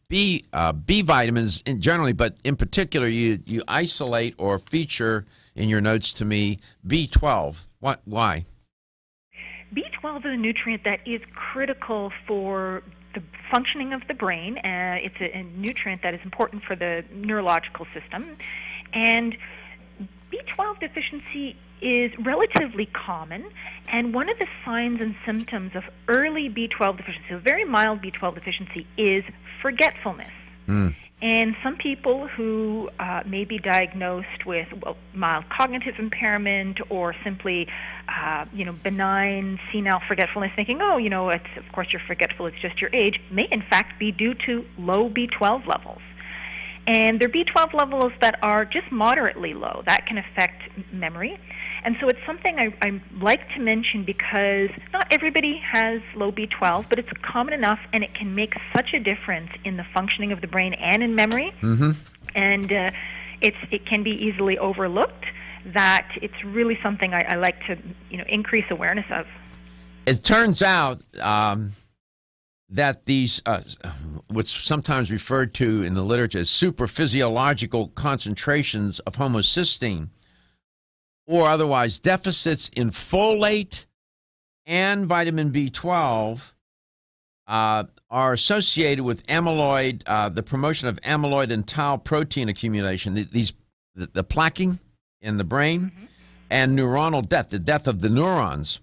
B vitamins generally, but in particular, you isolate or feature in your notes to me B12. Why? B12 is a nutrient that is critical for the functioning of the brain. It's a nutrient that is important for the neurological system. And B12 deficiency is relatively common, and one of the signs and symptoms of early B12 deficiency, a very mild B12 deficiency, is forgetfulness. And some people who may be diagnosed with mild cognitive impairment or simply, benign senile forgetfulness, thinking, it's, of course you're forgetful, it's just your age, may in fact be due to low B12 levels. And there are B12 levels that are just moderately low. That can affect memory. And so it's something I like to mention because not everybody has low B12, but it's common enough, and it can make such a difference in the functioning of the brain and in memory. And it can be easily overlooked, that it's really something I like to increase awareness of. It turns out that these, what's sometimes referred to in the literature as superphysiological concentrations of homocysteine, or otherwise deficits in folate and vitamin B12, are associated with amyloid, the promotion of amyloid and tau protein accumulation, the plaquing in the brain, and neuronal death, the death of the neurons,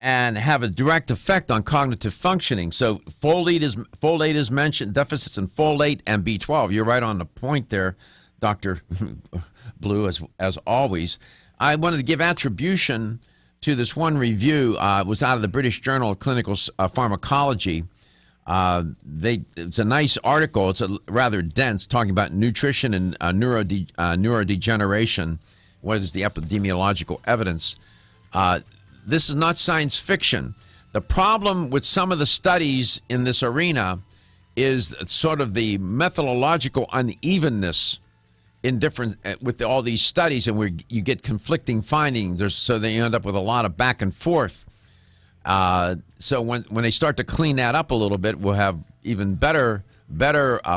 and have a direct effect on cognitive functioning. So folate is mentioned, deficits in folate and B12. You're right on the point there, Dr. Blue, as always. I wanted to give attribution to this one review. It was out of the British Journal of Clinical Pharmacology. It's a nice article. It's rather dense, talking about nutrition and neurodegeneration. What is the epidemiological evidence? This is not science fiction. The problem with some of the studies in this arena is sort of the methodological unevenness in different with all these studies, and where you get conflicting findings. So they end up with a lot of back and forth. So when they start to clean that up a little bit, we'll have even better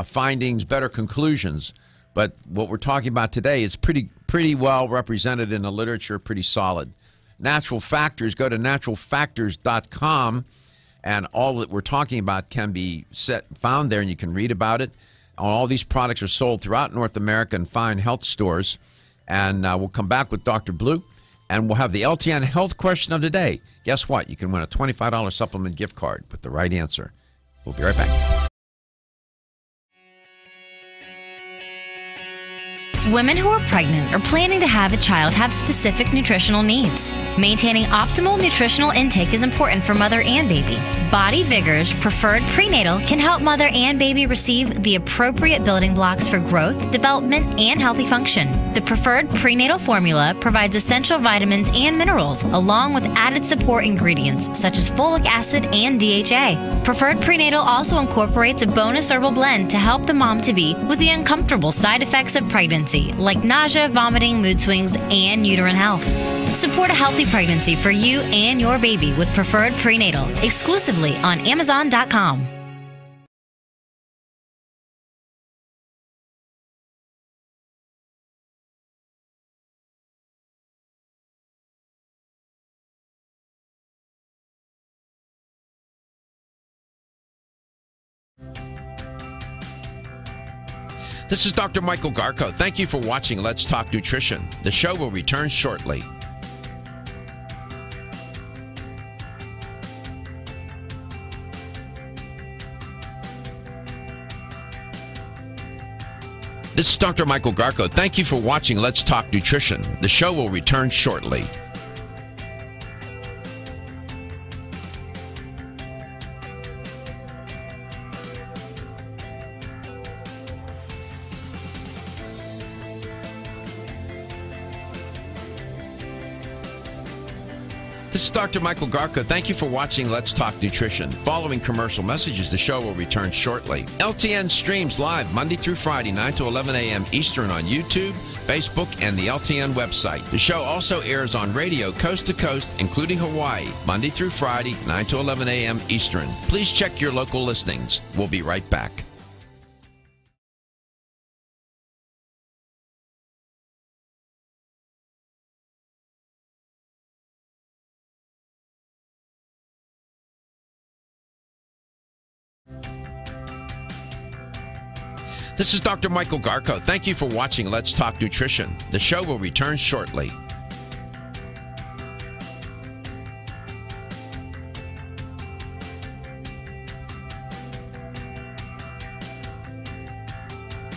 findings, better conclusions. But what we're talking about today is pretty well represented in the literature, pretty solid. Natural factors, go to naturalfactors.com, and all that we're talking about can be found there, and you can read about it. All these products are sold throughout North America in fine health stores. And we'll come back with Dr. Blue, and we'll have the LTN health question of the day. Guess what? You can win a $25 supplement gift card with the right answer. We'll be right back. Women who are pregnant or planning to have a child have specific nutritional needs. Maintaining optimal nutritional intake is important for mother and baby. Body Vigor's Preferred Prenatal can help mother and baby receive the appropriate building blocks for growth, development, and healthy function. The Preferred Prenatal formula provides essential vitamins and minerals, along with added support ingredients such as folic acid and DHA. Preferred Prenatal also incorporates a bonus herbal blend to help the mom-to-be with the uncomfortable side effects of pregnancy, like nausea, vomiting, mood swings, and uterine health. Support a healthy pregnancy for you and your baby with Preferred Prenatal, exclusively on Amazon.com. This is Dr. Michael Garko. Thank you for watching Let's Talk Nutrition. The show will return shortly. This is Dr. Michael Garko. Thank you for watching Let's Talk Nutrition. The show will return shortly. This is Dr. Michael Garko. Thank you for watching Let's Talk Nutrition. Following commercial messages, the show will return shortly. LTN streams live Monday through Friday, 9 to 11 a.m. Eastern on YouTube, Facebook, and the LTN website. The show also airs on radio coast to coast, including Hawaii, Monday through Friday, 9 to 11 a.m. Eastern. Please check your local listings. We'll be right back. This is Dr. Michael Garko. Thank you for watching Let's Talk Nutrition. The show will return shortly.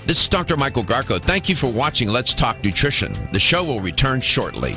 This is Dr. Michael Garko. Thank you for watching Let's Talk Nutrition. The show will return shortly.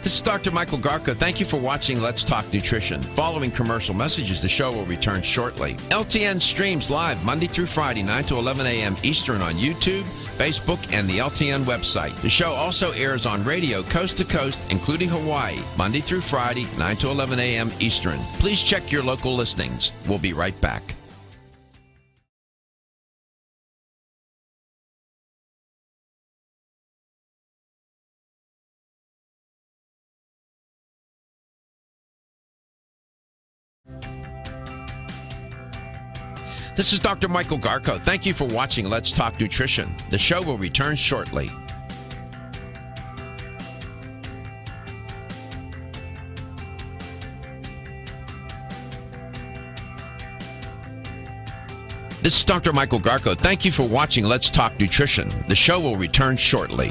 This is Dr. Michael Garko. Thank you for watching Let's Talk Nutrition. Following commercial messages, the show will return shortly. LTN streams live Monday through Friday, 9 to 11 a.m. Eastern on YouTube, Facebook, and the LTN website. The show also airs on radio coast to coast, including Hawaii, Monday through Friday, 9 to 11 a.m. Eastern. Please check your local listings. We'll be right back. This is Dr. Michael Garko. Thank you for watching Let's Talk Nutrition. The show will return shortly. This is Dr. Michael Garko. Thank you for watching Let's Talk Nutrition. The show will return shortly.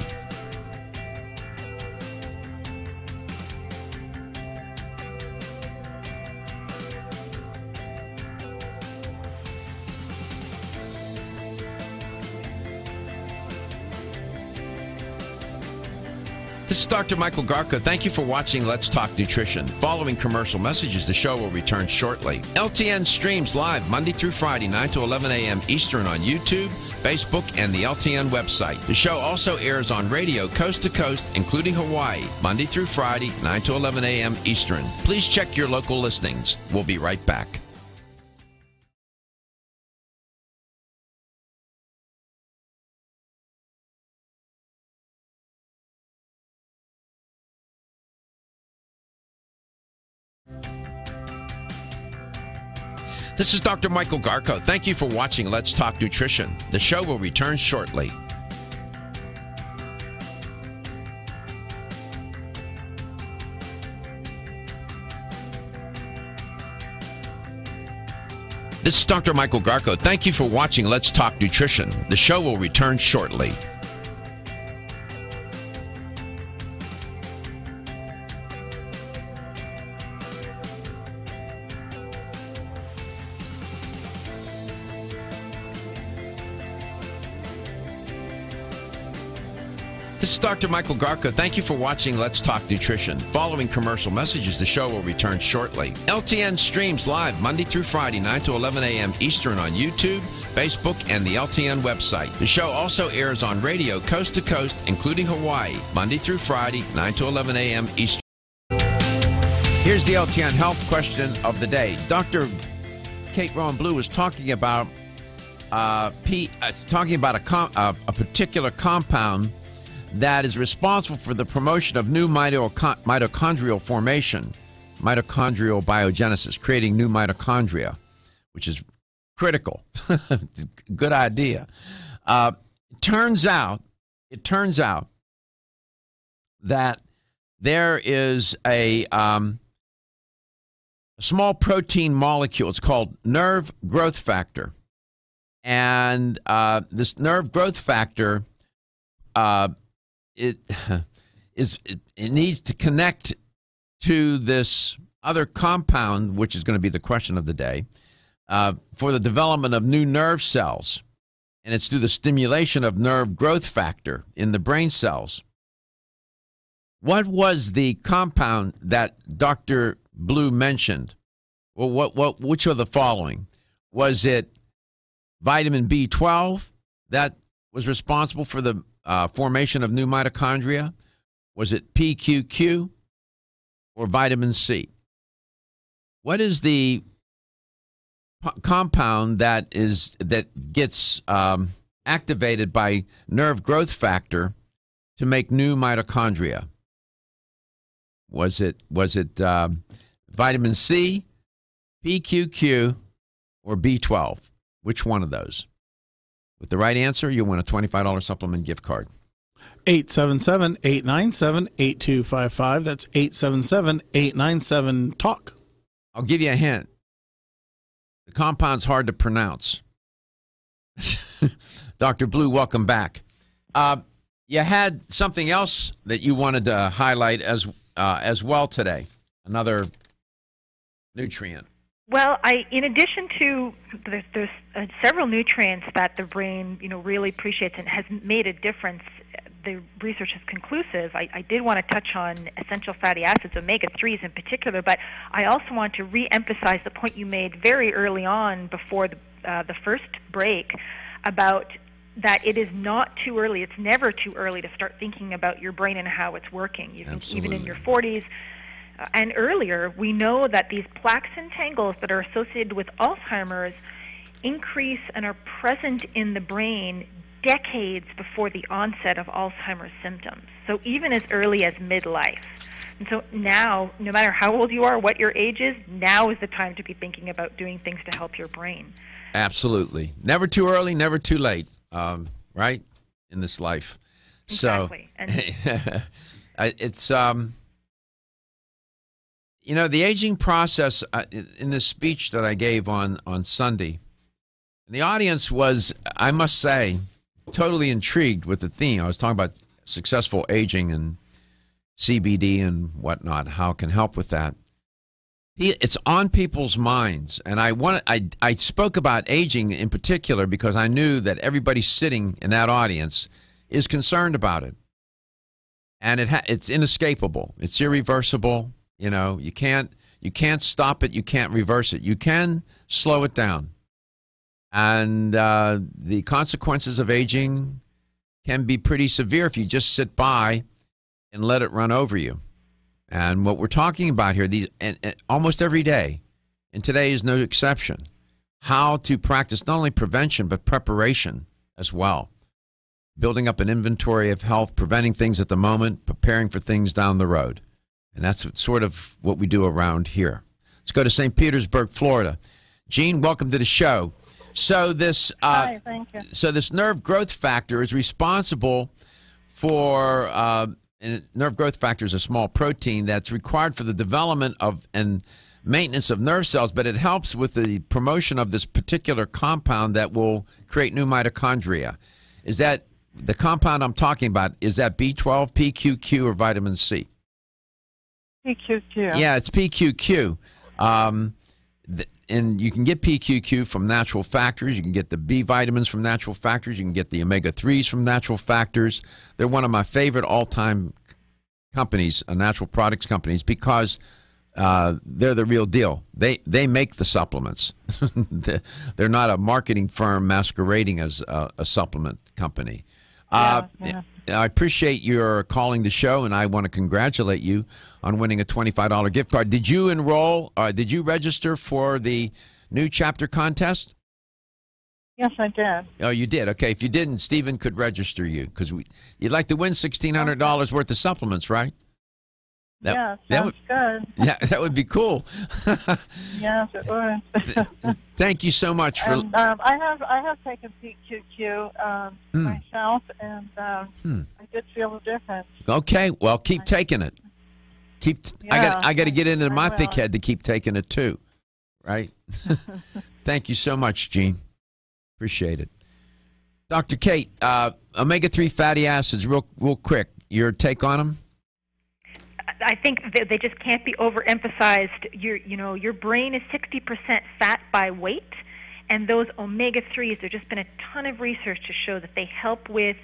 This is Dr. Michael Garko. Thank you for watching Let's Talk Nutrition. Following commercial messages, the show will return shortly. LTN streams live Monday through Friday, 9 to 11 a.m. Eastern on YouTube, Facebook, and the LTN website. The show also airs on radio coast to coast, including Hawaii, Monday through Friday, 9 to 11 a.m. Eastern. Please check your local listings. We'll be right back. This is Dr. Michael Garko. Thank you for watching Let's Talk Nutrition. The show will return shortly. This is Dr. Michael Garko. Thank you for watching Let's Talk Nutrition. The show will return shortly. This is Dr. Michael Garko. Thank you for watching Let's Talk Nutrition. Following commercial messages, the show will return shortly. LTN streams live Monday through Friday, 9 to 11 a.m. Eastern on YouTube, Facebook, and the LTN website. The show also airs on radio coast to coast, including Hawaii, Monday through Friday, 9 to 11 a.m. Eastern. Here's the LTN health question of the day. Dr. Kate Rhéaume Blue was talking about a particular compound that is responsible for the promotion of new mitochondrial formation, mitochondrial biogenesis, creating new mitochondria, which is critical. Good idea. It turns out that there is a small protein molecule. It's called nerve growth factor, and this nerve growth factor. It needs to connect to this other compound, which is going to be the question of the day, for the development of new nerve cells. And it's through the stimulation of nerve growth factor in the brain cells. What was the compound that Dr. Blue mentioned? Well, which of the following? Was it vitamin B12 that was responsible for the formation of new mitochondria? Was it PQQ or vitamin C? What is the compound that gets activated by nerve growth factor to make new mitochondria? Was it vitamin C, PQQ, or B12? Which one of those? With the right answer, you'll win a $25 supplement gift card. 877-897-8255. That's 877-897-TALK. I'll give you a hint. The compound's hard to pronounce. Dr. Blue, welcome back. You had something else that you wanted to highlight as well today. Another nutrient. Well, in addition to there's several nutrients that the brain really appreciates and has made a difference. The research is conclusive. I did want to touch on essential fatty acids, omega-3s in particular, but I also want to re-emphasize the point you made very early on before the first break about that it is not too early. It's never too early to start thinking about your brain and how it's working. You can, even in your 40s. And earlier, we know that these plaques and tangles that are associated with Alzheimer's increase and are present in the brain decades before the onset of Alzheimer's symptoms. So even as early as midlife. And so now, no matter how old you are, what your age is, now is the time to be thinking about doing things to help your brain. Absolutely. Never too early, never too late, right, in this life. Exactly. So it's... the aging process, in this speech that I gave on Sunday, the audience was, I must say, totally intrigued with the theme. I was talking about successful aging and CBD and whatnot, how it can help with that. It's on people's minds, and I spoke about aging in particular because I knew that everybody sitting in that audience is concerned about it. and it's inescapable. It's irreversible. You know, you can't stop it. You can't reverse it. You can slow it down. And the consequences of aging can be pretty severe if you just sit by and let it run over you. And what we're talking about here, and almost every day, and today is no exception, how to practice not only prevention but preparation as well. Building up an inventory of health, preventing things at the moment, preparing for things down the road. And that's sort of what we do around here. Let's go to St. Petersburg, Florida. Gene, welcome to the show. So this, Hi, thank you. So this nerve growth factor is responsible for, and nerve growth factor is a small protein that's required for the development of and maintenance of nerve cells, but it helps with the promotion of this particular compound that will create new mitochondria. Is that the compound I'm talking about? Is that B12, PQQ, or vitamin C? PQQ. Yeah, it's PQQ. And you can get PQQ from natural factors. You can get the B vitamins from natural factors. You can get the omega-3s from natural factors. They're one of my favorite all-time companies, natural products companies, because they're the real deal. They make the supplements. They're not a marketing firm masquerading as a supplement company. Yeah. I appreciate your calling the show, and I want to congratulate you on winning a $25 gift card. Did you enroll? Did you register for the new chapter contest? Yes, I did. Oh, you did? Okay. If you didn't, Stephen could register you, because you'd like to win $1,600 worth of supplements, right? That sounds good. Yeah, that would be cool. Yes, it would. Thank you so much for. And, I have taken PQQ myself, and I did feel a difference. Okay, well, keep taking it. I got to get into my thick head to keep taking it too, right? Thank you so much, Gene. Appreciate it. Dr. Kate, omega-3 fatty acids, real quick. Your take on them? I think they just can't be overemphasized. Your brain is 60% fat by weight, and those omega-3s, there's just been a ton of research to show that they help with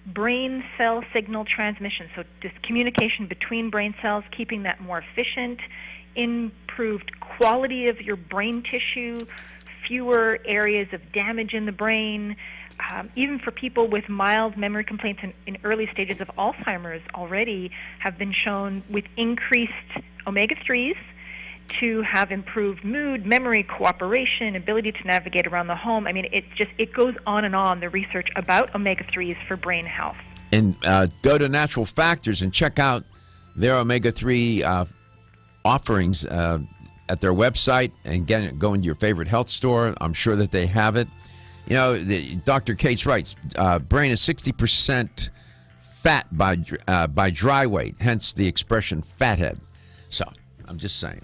brain cell signal transmission, so this communication between brain cells, keeping that more efficient, improved quality of your brain tissue, fewer areas of damage in the brain. Even for people with mild memory complaints in early stages of Alzheimer's already have been shown with increased omega-3s to have improved mood, memory, cooperation, ability to navigate around the home. I mean, it goes on, the research about omega-3s for brain health. And go to Natural Factors and check out their omega-3 offerings at their website, and go into your favorite health store. I'm sure that they have it. You know, Dr. Cates writes, brain is 60% fat by dry weight, hence the expression fathead. So I'm just saying.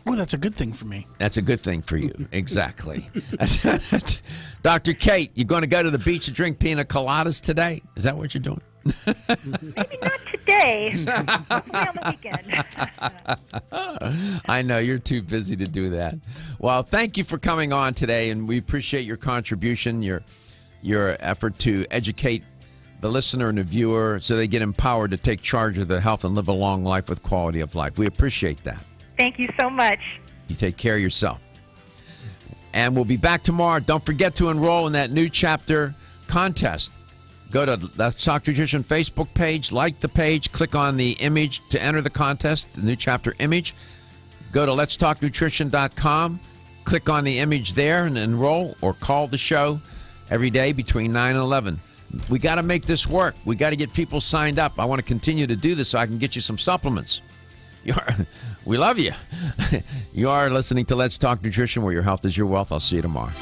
Oh, that's a good thing for me. That's a good thing for you. Exactly. Dr. Kate, you're going to go to the beach and drink pina coladas today? Is that what you're doing? Maybe not today. Hopefully on the weekend. I know you're too busy to do that. Well, thank you for coming on today, and we appreciate your contribution, your effort to educate the listener and the viewer so they get empowered to take charge of their health and live a long life with quality of life. We appreciate that. Thank you so much. You take care of yourself. And we'll be back tomorrow. Don't forget to enroll in that new chapter contest. Go to Let's Talk Nutrition Facebook page, like the page, click on the image to enter the contest, the new chapter image. Go to letstalknutrition.com, click on the image there and enroll, or call the show every day between 9 and 11. We got to make this work. We got to get people signed up. I want to continue to do this so I can get you some supplements. We love you. You are listening to Let's Talk Nutrition, where your health is your wealth. I'll see you tomorrow.